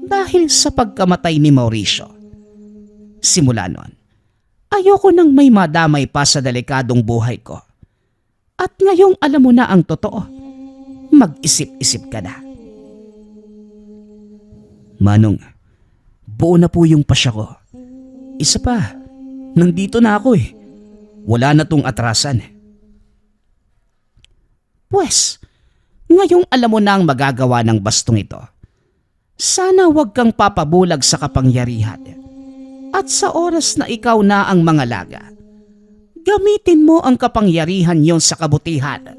S1: dahil sa pagkamatay ni Mauricio. Simula nun, ayoko nang may madamay pa sa delikadong buhay ko. At ngayong alam mo na ang totoo, mag-isip-isip ka na.
S2: Manong, buo na po yung pasya ko. Isa pa, nandito na ako eh. Wala na tong atrasan.
S1: Pwes, ngayong alam mo na ang magagawa ng bastong ito, sana wag kang papabulag sa kapangyarihan. At sa oras na ikaw na ang mangalaga, gamitin mo ang kapangyarihan yon sa kabutihan.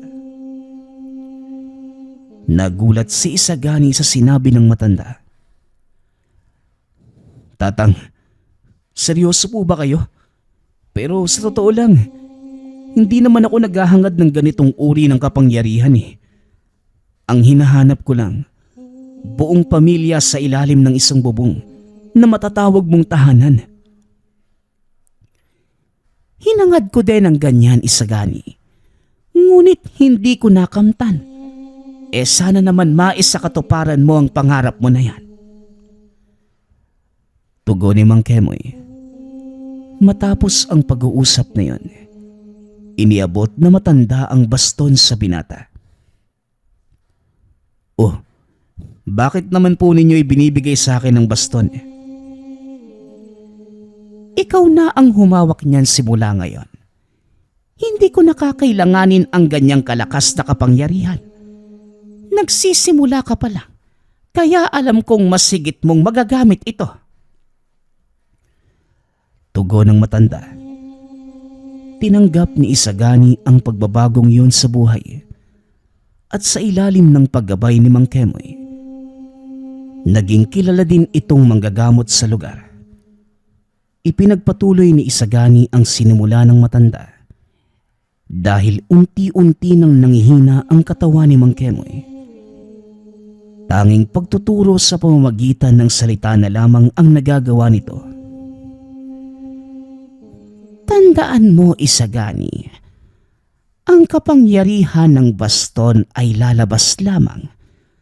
S2: Nagulat si Isagani sa sinabi ng matanda. Tatang, seryoso po ba kayo? Pero sa totoo lang, hindi naman ako naghahangad ng ganitong uri ng kapangyarihan eh. Ang hinahanap ko lang, buong pamilya sa ilalim ng isang bubong na matatawag mong tahanan.
S1: Hinangad ko din ang ganyan, Isagani. Ngunit hindi ko nakamtan. Sana naman maisakatuparan mo ang pangarap mo na yan.
S2: Tugon ni Mang Kemoy. Matapos ang pag-uusap na yon, iniabot na matanda ang baston sa binata. Oh, bakit naman po ninyo ibinibigay sa akin ng baston?
S1: Ikaw na ang humawak niyan simula ngayon. Hindi ko nakakailanganin ang ganyang kalakas na kapangyarihan. Nagsisimula ka pa lang, kaya alam kong mas higit mong magagamit ito.
S2: Tugon ng matanda. Tinanggap ni Isagani ang pagbabagong yun sa buhay at sa ilalim ng paggabay ni Mang Kemoy, naging kilala din itong manggagamot sa lugar. Ipinagpatuloy ni Isagani ang sinimula ng matanda dahil unti-unti nang nangihina ang katawan ni Mang Kemoy. Tanging pagtuturo sa pamamagitan ng salita na lamang ang nagagawa nito.
S1: Tandaan mo, Isagani, ang kapangyarihan ng baston ay lalabas lamang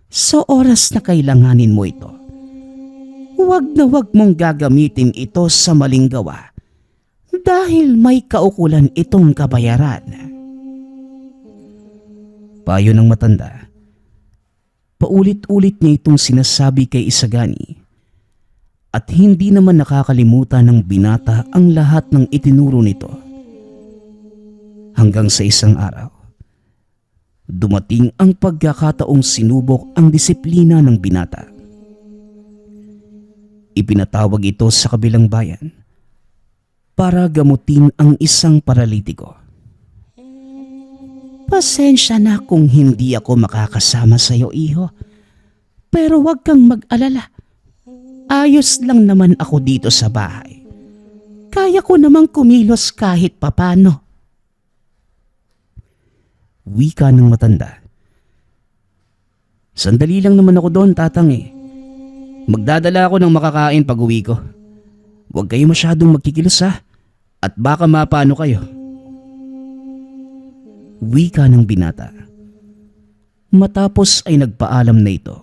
S1: sa oras na kailanganin mo ito. Huwag na huwag mong gagamitin ito sa maling gawa dahil may kaukulan itong kabayaran.
S2: Payo ng matanda. Paulit-ulit niya itong sinasabi kay Isagani at hindi naman nakakalimutan ng binata ang lahat ng itinuro nito. Hanggang sa isang araw, dumating ang pagkakataong sinubok ang disiplina ng binata. Ipinatawag ito sa kabilang bayan para gamutin ang isang paralitiko.
S1: Pasensya na kung hindi ako makakasama sa iyo, iho. Pero huwag kang mag-alala. Ayos lang naman ako dito sa bahay. Kaya ko namang kumilos kahit papano.
S2: Wika ng matanda. Sandali lang naman ako doon, tatang eh. Magdadala ako ng makakain pag uwi ko. Huwag kayo masyadong magkikilos ha. At baka mapano kayo. Wika ng binata. Matapos ay nagpaalam na ito.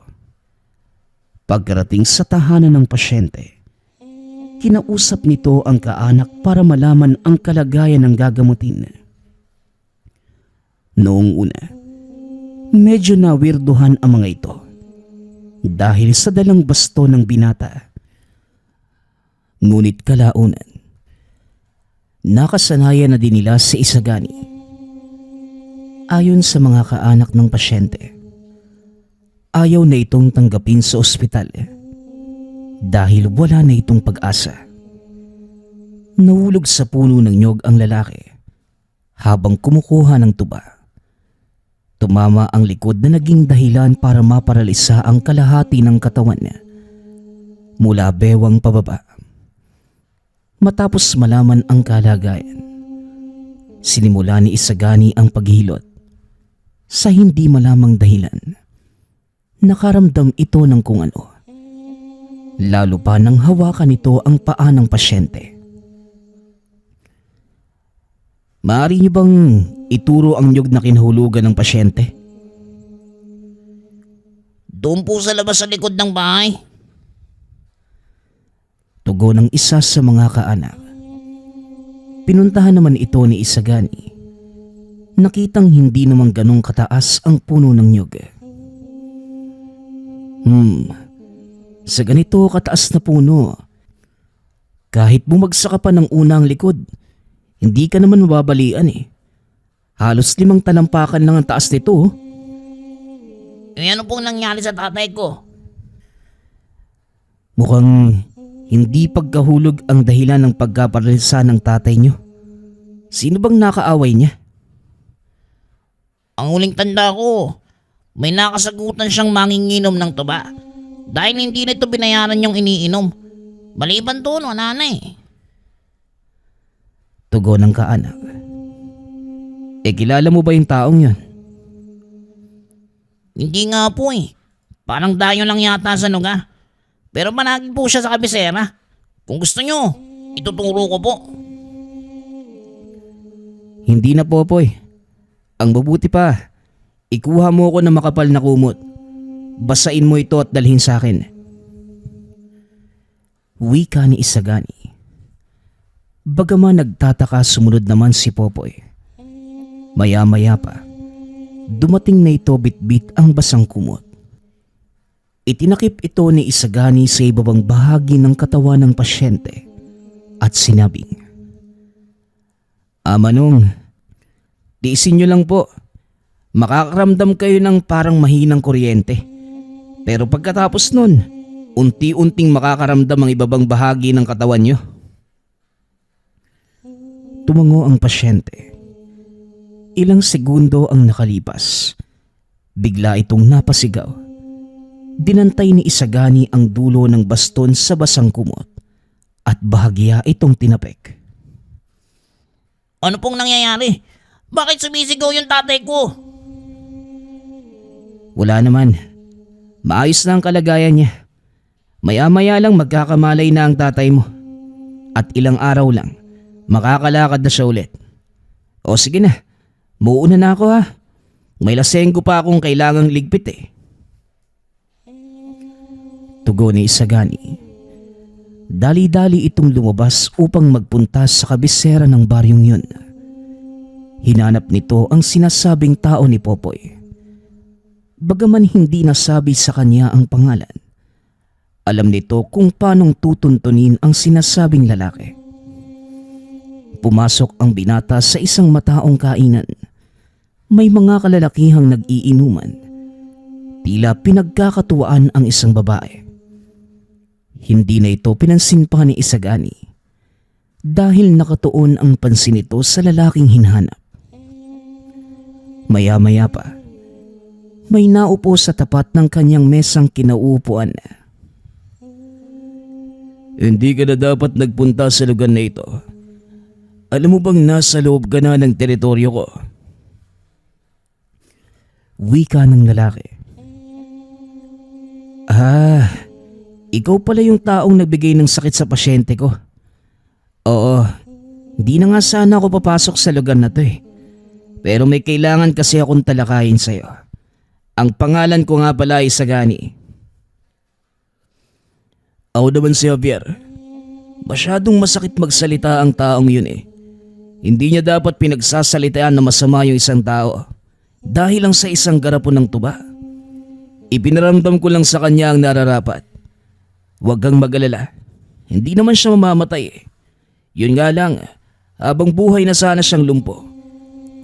S2: Pagkarating sa tahanan ng pasyente, kinausap nito ang kaanak para malaman ang kalagayan ng gagamutin. Noong una, medyo nawirduhan ang mga ito dahil sa dalang basto ng binata. Ngunit kalaunan, nakasanayan na din nila sa Isagani. Ayon sa mga kaanak ng pasyente, ayaw na itong tanggapin sa ospital dahil wala na itong pag-asa. Nahulog sa puno ng nyog ang lalaki habang kumukuha ng tuba. Tumama ang likod na naging dahilan para maparalisa ang kalahati ng katawan niya mula bewang pababa. Matapos malaman ang kalagayan, sinimula ni Isagani ang paghihilot. Sa hindi malamang dahilan, nakaramdam ito ng kung ano. Lalo pa nang hawakan nito ang paa ng pasyente. Maaari niyo bang ituro ang nyog na kinahulugan ng pasyente?
S1: Doon po sa labas sa likod ng bahay.
S2: Tugon ng isa sa mga kaanak. Pinuntahan naman ito ni Isagani. Nakitang hindi naman ganong kataas ang puno ng nyog. Sa ganito kataas na puno, kahit bumagsak ka pa ng unang likod, hindi ka naman mababalian eh. Halos 5 talampakan lang ang taas nito.
S1: Ano pong nangyari sa tatay ko?
S2: Mukhang hindi pagkahulog ang dahilan ng pagkaparalisa ng tatay niyo. Sino bang nakaaway niya?
S1: Ang huling tanda ko, may nakasagutan siyang manginginom ng tuba dahil hindi na ito binayaran yung iniinom. Maliban doon, wala na eh.
S2: Tugon ng kaanak. Kilala mo ba yung taong yon?
S1: Hindi nga po eh. Parang dayo lang yata sa nuga. Pero managin po siya sa kabisera. Kung gusto nyo, ituturo ko po.
S2: Hindi na, Popoy. Ang mabuti pa, ikuha mo ko ng makapal na kumot. Basain mo ito at dalhin sa akin. Wika ni Isagani. Bagaman nagtataka, sumunod naman si Popoy. Maya-maya pa, dumating na ito bitbit ang basang kumot. Itinakip ito ni Isagani sa ibabang bahagi ng katawan ng pasyente at sinabing, Manong, tiisin nyo lang po. Makakaramdam kayo ng parang mahinang kuryente. Pero pagkatapos nun, unti-unting makakaramdam ang ibabang bahagi ng katawan nyo. Tumango ang pasyente. Ilang segundo ang nakalipas. Bigla itong napasigaw. Dinantay ni Isagani ang dulo ng baston sa basang kumot at bahagya itong tinapik.
S1: Ano pong nangyayari? Bakit sumisigaw yung tatay ko?
S2: Wala naman. Maayos na ang kalagayan niya. Maya-maya lang magkakamalay na ang tatay mo. At ilang araw lang, makakalakad na siya ulit. O sige na, muuna na ako ha. May lasenggo pa akong kailangang ligpit eh. Tugon ni Isagani. Dali-dali itong lumabas upang magpunta sa kabisera ng baryong yun. Hinanap nito ang sinasabing tao ni Popoy. Bagaman hindi nasabi sa kanya ang pangalan, alam nito kung paanong tutuntunin ang sinasabing lalaki. Pumasok ang binata sa isang mataong kainan. May mga kalalakihang nag-iinuman. Tila pinagkakatuwaan ang isang babae. Hindi na ito pinansin pa ni Isagani dahil nakatuon ang pansin nito sa lalaking hinahanap. Maya-maya pa, may naupo sa tapat ng kanyang mesang kinauupuan. Hindi ka na dapat nagpunta sa lugar na ito. Alam mo bang nasa loob ka na ng teritoryo ko? Wika ng lalaki. Ikaw pala yung taong nagbigay ng sakit sa pasyente ko. Oo, di na nga sana ako papasok sa lugar na to eh. Pero may kailangan kasi akong talakayin sa'yo. Ang pangalan ko nga pala ay Isagani. Ako naman si Javier. Masyadong masakit magsalita ang taong yun eh. Hindi niya dapat pinagsasalitaan na masama yung isang tao dahil lang sa isang garapon ng tuba. Ipinaramdam ko lang sa kanya ang nararapat. Huwag kang mag-alala. Hindi naman siya mamamatay eh. Yun nga lang, habang buhay na sana siyang lumpo.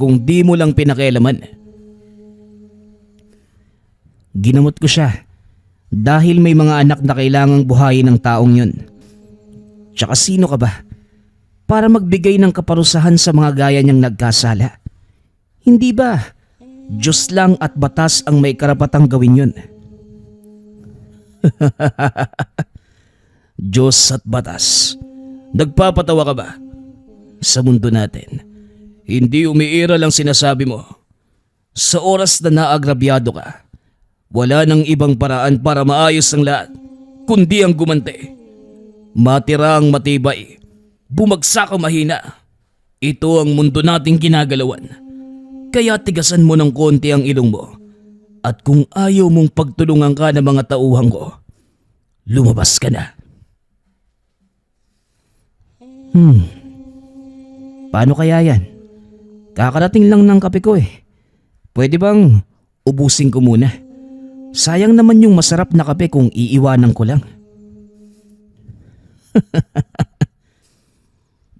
S2: Kung di mo lang pinakialaman. Ginamot ko siya dahil may mga anak na kailangang buhayin ng taong yun. Tsaka sino ka ba para magbigay ng kaparusahan sa mga gaya niyang nagkasala? Hindi ba Diyos lang at batas ang may karapatang gawin yun? Diyos at batas. Nagpapatawa ka ba? Sa mundo natin, hindi umiiral ang sinasabi mo. Sa oras na naagrabyado ka, wala nang ibang paraan para maayos ang lahat, kundi ang gumanti. Matira ang matibay, bumagsak ang mahina. Ito ang mundo nating ginagalawan. Kaya tigasan mo ng konti ang ilong mo. At kung ayaw mong pagtulungan ka ng mga tauhan ko, lumabas ka na. Paano kaya yan? Kakarating lang ng kape ko eh. Pwede bang ubusin ko muna? Sayang naman yung masarap na kape kung iiwanan ko lang.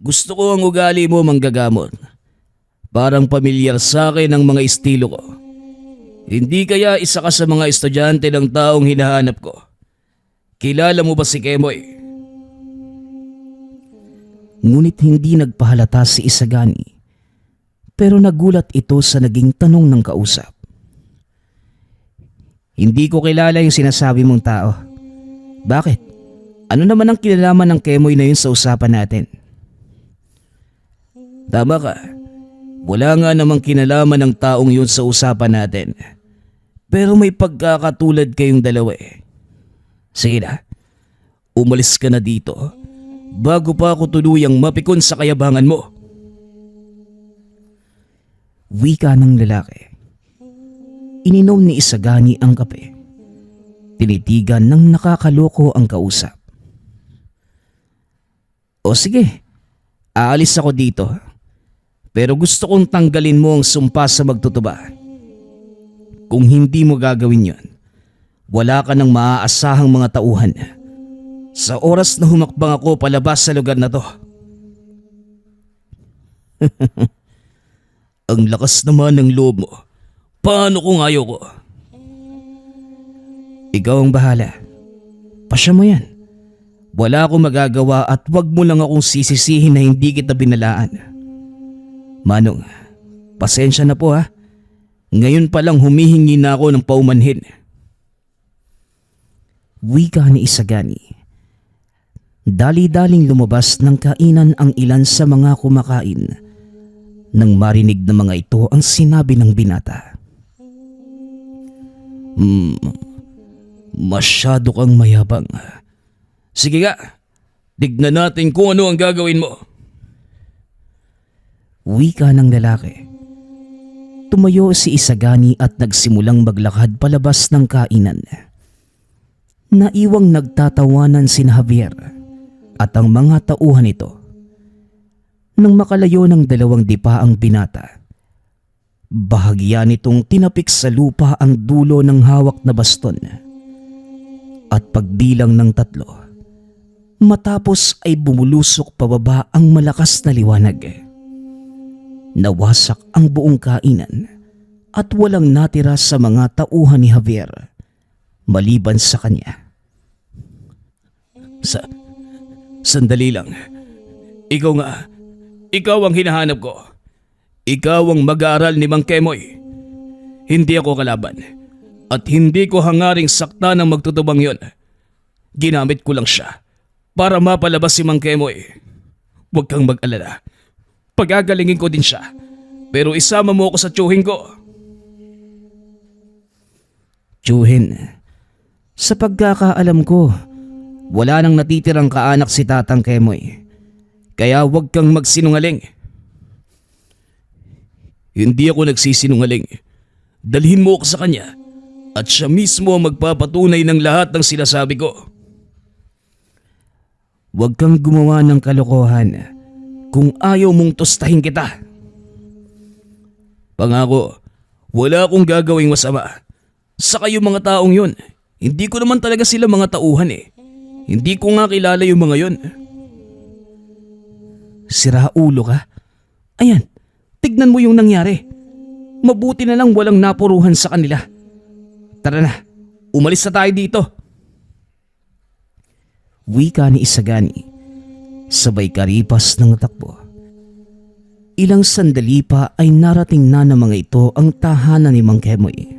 S2: Gusto ko ang ugali mo, manggagamot. Parang pamilyar sa akin ang mga estilo ko. Hindi kaya isa ka sa mga estudyante ng taong hinahanap ko? Kilala mo ba si Kemoy? Ngunit hindi nagpahalata si Isagani. Pero nagulat ito sa naging tanong ng kausap. Hindi ko kilala yung sinasabi mong tao. Bakit? Ano naman ang kinalaman ng Kemoy na yun sa usapan natin? Tama ka. Wala nga namang kinalaman ng taong yun sa usapan natin. Pero may pagkakatulad kayong dalawa eh. Sige na, umalis ka na dito bago pa ako tuluyang mapikon sa kayabangan mo. Wika ng lalaki. Ininom ni Isagani ang kape. Tinitigan ng nakakaloko ang kausap. O sige, aalis ako dito. Pero gusto kong tanggalin mo ang sumpa sa magtutuba. Kung hindi mo gagawin yon, wala ka nang maaasahang mga tauhan. Sa oras na humakbang ako palabas sa lugar na to. Ang lakas naman ng loob mo. Paano kung ayaw ko? Ikaw ang bahala. Pasya mo yan. Wala akong magagawa at wag mo lang akong sisisihin na hindi kita binalaan. Manong, pasensya na po ha. Ngayon pa lang humihingi na ako ng paumanhin. Wika ni Isagani. Dali-daling lumabas ng kainan ang ilan sa mga kumakain. Nang marinig ng mga ito ang sinabi ng binata. Masyado kang mayabang. Sige nga, tignan natin kung ano ang gagawin mo. Wika ng lalaki. Tumayo si Isagani at nagsimulang maglakad palabas ng kainan. Naiwang nagtatawanan si Javier at ang mga tauhan nito. Nang makalayo ng dalawang dipa ang binata, bahagya nitong tinapik sa lupa ang dulo ng hawak na baston. At pagbilang ng 3, matapos ay bumulusok pababa ang malakas na liwanag. Nawasak ang buong kainan at walang natira sa mga tauhan ni Javier maliban sa kanya. Sandali lang. Ikaw nga. Ikaw ang hinahanap ko. Ikaw ang mag-aaral ni Mang Kemoy. Hindi ako kalaban. At hindi ko hangaring sakta ng magtutubang yon. Ginamit ko lang siya para mapalabas si Mang Kemoy. Huwag kang mag-alala. Pagagalingin ko din siya. Pero isama mo ako sa tiyuhin ko. Tiyuhin? Sa pagkakaalam ko, wala nang natitirang kaanak si Tatang Kemoy. Kaya huwag kang magsinungaling. Hindi ako nagsisinungaling. Dalhin mo ako sa kanya at siya mismo ang magpapatunay ng lahat ng sinasabi ko. Huwag kang gumawa ng kalokohan kung ayaw mong tustahin kita. Pangako, wala akong gagawing masama. Saka yung mga taong yun, hindi ko naman talaga sila mga tauhan eh. Hindi ko nga kilala yung mga yun. Sira ulo ka? Ayan, tignan mo yung nangyari. Mabuti na lang walang napuruhan sa kanila. Tara na, umalis na tayo dito. Wika ni Isagani, sabay karipas ng takbo. Ilang sandali pa ay narating na ng mga ito ang tahanan ni Mang Kemoy.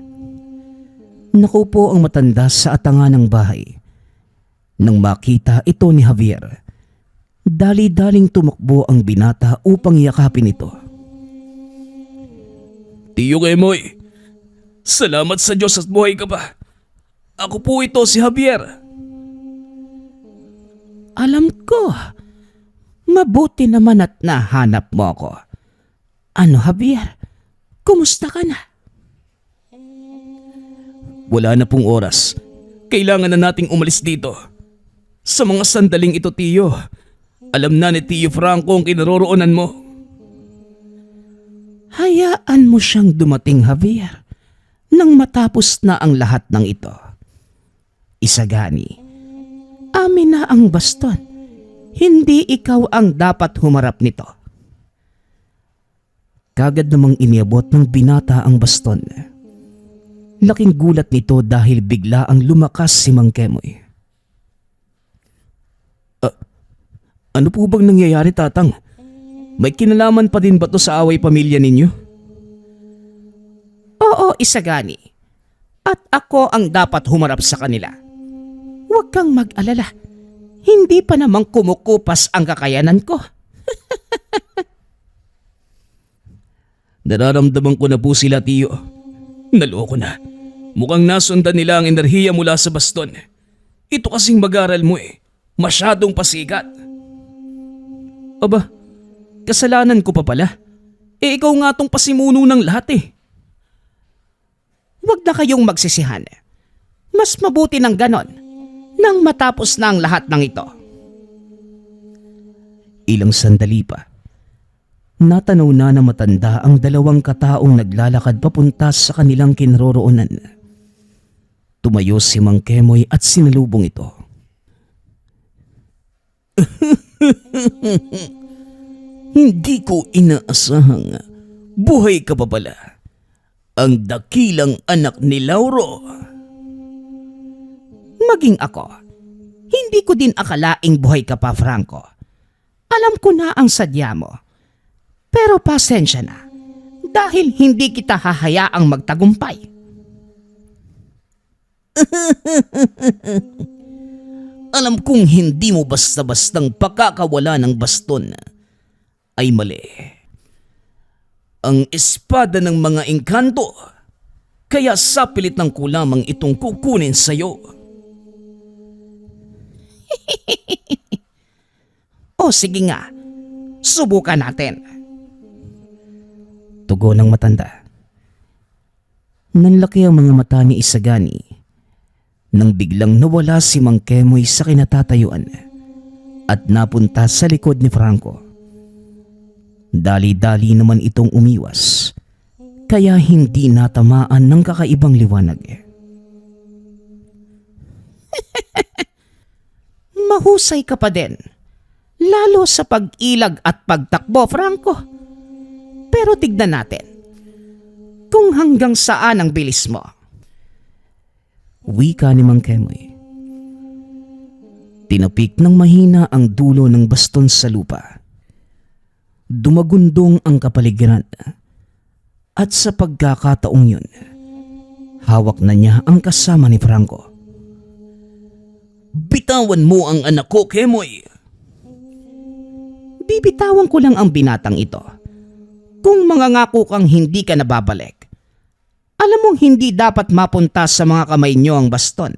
S2: Nakupo ang matanda sa atanga ng bahay. Nang makita ito ni Javier, dali-daling tumakbo ang binata upang yakapin ito. Tiyo Kemoy, salamat sa Diyos at buhay ka pa. Ako po ito si Javier.
S1: Alam ko. Mabuti naman at nahanap mo ako. Ano, Javier? Kumusta ka na?
S2: Wala na pong oras. Kailangan na nating umalis dito. Sa mga sandaling ito, Tiyo, alam na ni Tiyo Franco ang kinaroroonan mo.
S1: Hayaan mo siyang dumating, Javier, nang matapos na ang lahat ng ito. Isagani, amin na ang baston. Hindi ikaw ang dapat humarap nito.
S2: Kagad namang iniabot ng binata ang baston. Laking gulat nito dahil bigla ang lumakas si Mang Kemoy. Ano po bang nangyayari, Tatang? May kinalaman pa din ba to sa away pamilya ninyo?
S1: Oo, Isagani. At ako ang dapat humarap sa kanila. Huwag kang mag-alala. Hindi pa namang kumukupas ang kakayanan ko.
S2: Nararamdaman ko na po sila, Tiyo. Naloko na. Mukhang nasundan nila ang enerhiya mula sa baston. Ito kasing mag-aral mo eh. Masyadong pasikat. Aba, kasalanan ko pa pala. Eh ikaw nga tong pasimuno ng lahat eh.
S1: Huwag na kayong magsisihan. Mas mabuti ng ganon nang matapos na ang lahat ng ito.
S2: Ilang sandali pa. Natanaw na ng matanda ang dalawang kataong naglalakad papunta sa kanilang kinaroroonan. Tumayo si Mang Kemoy at sinalubong ito. Hindi ko inaasahang buhay ka pa pala. Ang dakilang anak ni Lauro.
S1: Maging ako, hindi ko din akalaing buhay ka pa, Franco. Alam ko na ang sadya mo. Pero pasensya na, dahil hindi kita hahayaang magtagumpay.
S2: Alam kong hindi mo basta-bastang pakakawala ng baston ay mali. Ang espada ng mga engkanto, kaya sapilit ng ko lamang itong kukunin sa'yo.
S1: O sige nga, subukan natin.
S2: Tugon ng matanda. Nanlaki ang mga mata ni Isagani nang biglang nawala si Mang Kemoy sa kinatatayuan at napunta sa likod ni Franco. Dali-dali naman itong umiwas kaya hindi natamaan ng kakaibang liwanag.
S1: Mahusay ka pa din, lalo sa pag-ilag at pagtakbo, Franco. Pero tignan natin kung hanggang saan ang bilis mo.
S2: Wika ni Mang Kemoy. Tinapik ng mahina ang dulo ng baston sa lupa. Dumagundong ang kapaligiran at sa pagkakataong yun, hawak na niya ang kasama ni Franco. Bitawan mo ang anak ko, Kemoy!
S1: Bibitawan ko lang ang binatang ito. Kung mangangako kang hindi ka nababalik, alam mong hindi dapat mapunta sa mga kamay niyo ang baston.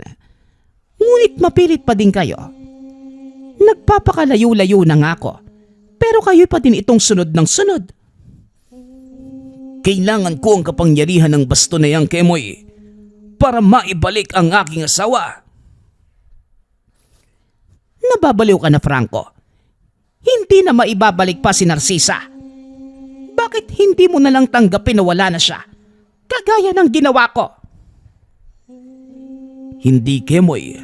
S1: Ngunit mapilit pa din kayo. Nagpapakalayo-layo na nga ako, pero kayo pa din itong sunod ng sunod.
S2: Kailangan ko ang kapangyarihan ng baston na yan, Kemoy, para maibalik ang aking asawa.
S1: Nababaliw ka na, Franco. Hindi na maibabalik pa si Narcisa. Bakit hindi mo na lang tanggapin na wala na siya? Kagaya ng ginawa ko.
S2: Hindi, Kemoy.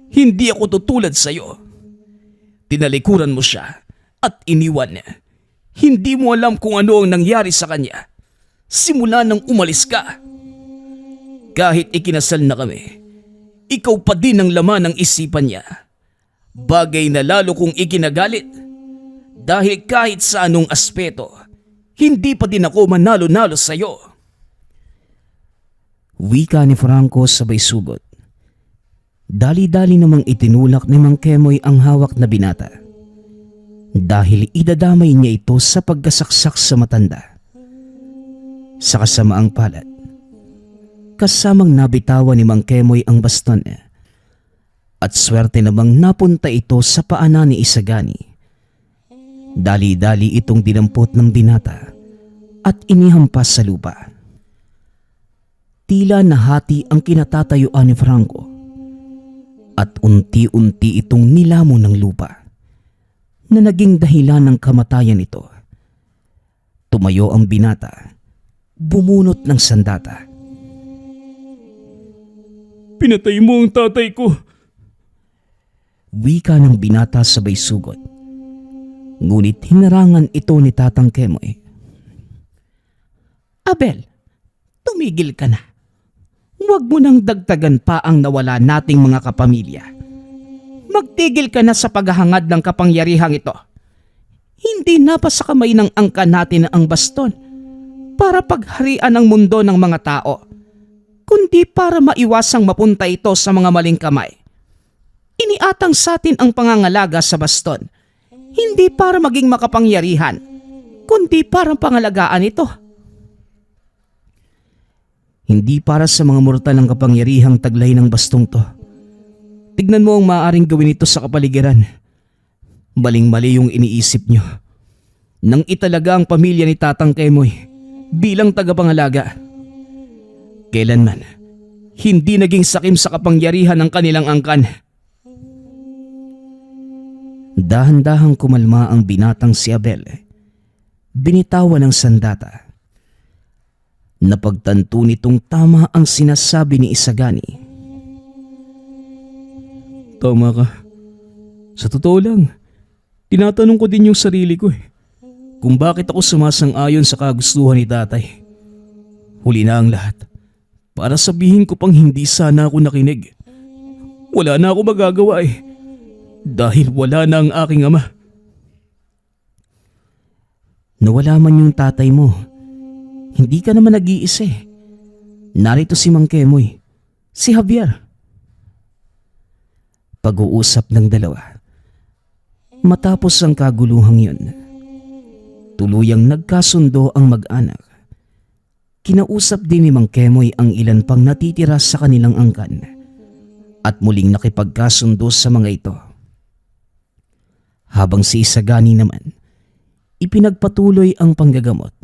S2: Hindi ako tutulad sa'yo. Tinalikuran mo siya at iniwan niya. Hindi mo alam kung ano ang nangyari sa kanya simula nang umalis ka. Kahit ikinasal na kami, ikaw pa din ang laman ng isipan niya. Bagay na lalo kong ikinagalit dahil kahit sa anong aspeto, hindi pa din ako manalo-nalo sa'yo. Wika ni Franco sabay sugot. Dali-dali namang itinulak ni Mang Kemoy ang hawak na binata dahil idadamay niya ito sa pagkasaksak sa matanda. Sa kasamaang palad, kasamang nabitawan ni Mang Kemoy ang baston at swerte namang napunta ito sa paanan ni Isagani. Dali-dali itong dinampot ng binata at inihampas sa lupa. Tila nahati ang kinatatayuan ni Franco at unti-unti itong nilamo ng lupa na naging dahilan ng kamatayan nito. Tumayo ang binata, bumunot ng sandata.
S3: Pinatay mo ang tatay ko.
S2: Wika ng binata sabay sugot. Ngunit hinarangan ito ni Tatang Kemoy.
S1: Abel, tumigil ka na. Huwag mo nang dagdagan pa ang nawala nating mga kapamilya. Magtigil ka na sa paghahangad ng kapangyarihang ito. Hindi na pa sa kamay ng angka natin ang baston para pagharian ang mundo ng mga tao, kundi para maiwasang mapunta ito sa mga maling kamay. Iniatang sa atin ang pangangalaga sa baston, hindi para maging makapangyarihan, kundi para pangalagaan ito.
S2: Hindi para sa mga mortal ang kapangyarihang taglay ng bastong to. Tignan mo ang maaaring gawin ito sa kapaligiran. Maling-mali yung iniisip nyo. Nang italaga ang pamilya ni Tatang Kemoy bilang tagapangalaga. Kailanman, hindi naging sakim sa kapangyarihan ng kanilang angkan. Dahan-dahang kumalma ang binatang si Abel. Binitawan ng sandata. Napagtanto nitong tama ang sinasabi ni Isagani.
S3: Tama ka. Sa totoo lang, tinatanong ko din yung sarili ko kung bakit ako sumasang-ayon sa kagustuhan ni tatay. Huli na ang lahat para sabihin ko pang hindi sana ako nakinig. Wala na ako magagawa dahil wala na ang aking ama.
S2: Nawala man yung tatay mo, hindi ka naman nag-iisa. Narito si Mang Kemoy, si Javier. Pag-uusap ng dalawa. Matapos ang kaguluhang yun, tuluyang nagkasundo ang mag-anak. Kinausap din ni Mang Kemoy ang ilan pang natitira sa kanilang angkan at muling nakipagkasundo sa mga ito. Habang si Isagani naman, ipinagpatuloy ang panggagamot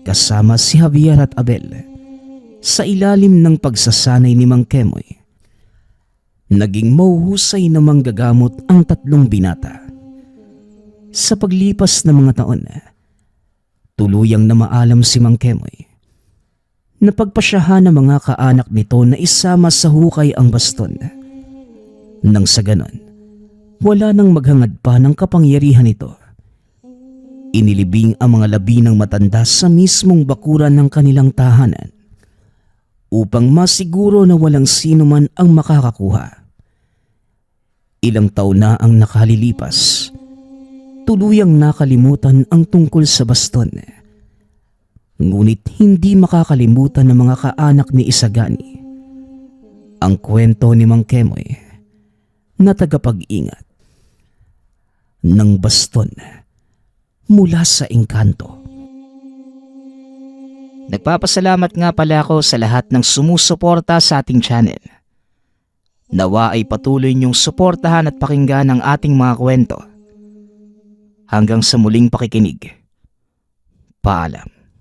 S2: kasama si Javier at Abel sa ilalim ng pagsasanay ni Mang Kemoy. Naging mahuhusay na manggagamot ang tatlong binata. Sa paglipas ng mga taon, tuluyang na maalam si Mang Kemoy. Napagpasyahan ng mga kaanak nito na isama sa hukay ang baston. Nang sa ganon, wala nang maghangad pa ng kapangyarihan nito. Inilibing ang mga labi ng matanda sa mismong bakuran ng kanilang tahanan upang masiguro na walang sino man ang makakakuha. Ilang taon na ang nakalilipas, tuluyang nakalimutan ang tungkol sa baston. Ngunit hindi makakalimutan ng mga kaanak ni Isagani ang kwento ni Mang Kemoy na tagapag-ingat ng baston mula sa engkanto.
S1: Nagpapasalamat nga pala ako sa lahat ng sumusuporta sa ating channel. Nawa ay patuloy niyong suportahan at pakinggan ang ating mga kwento. Hanggang sa muling pakikinig. Paalam.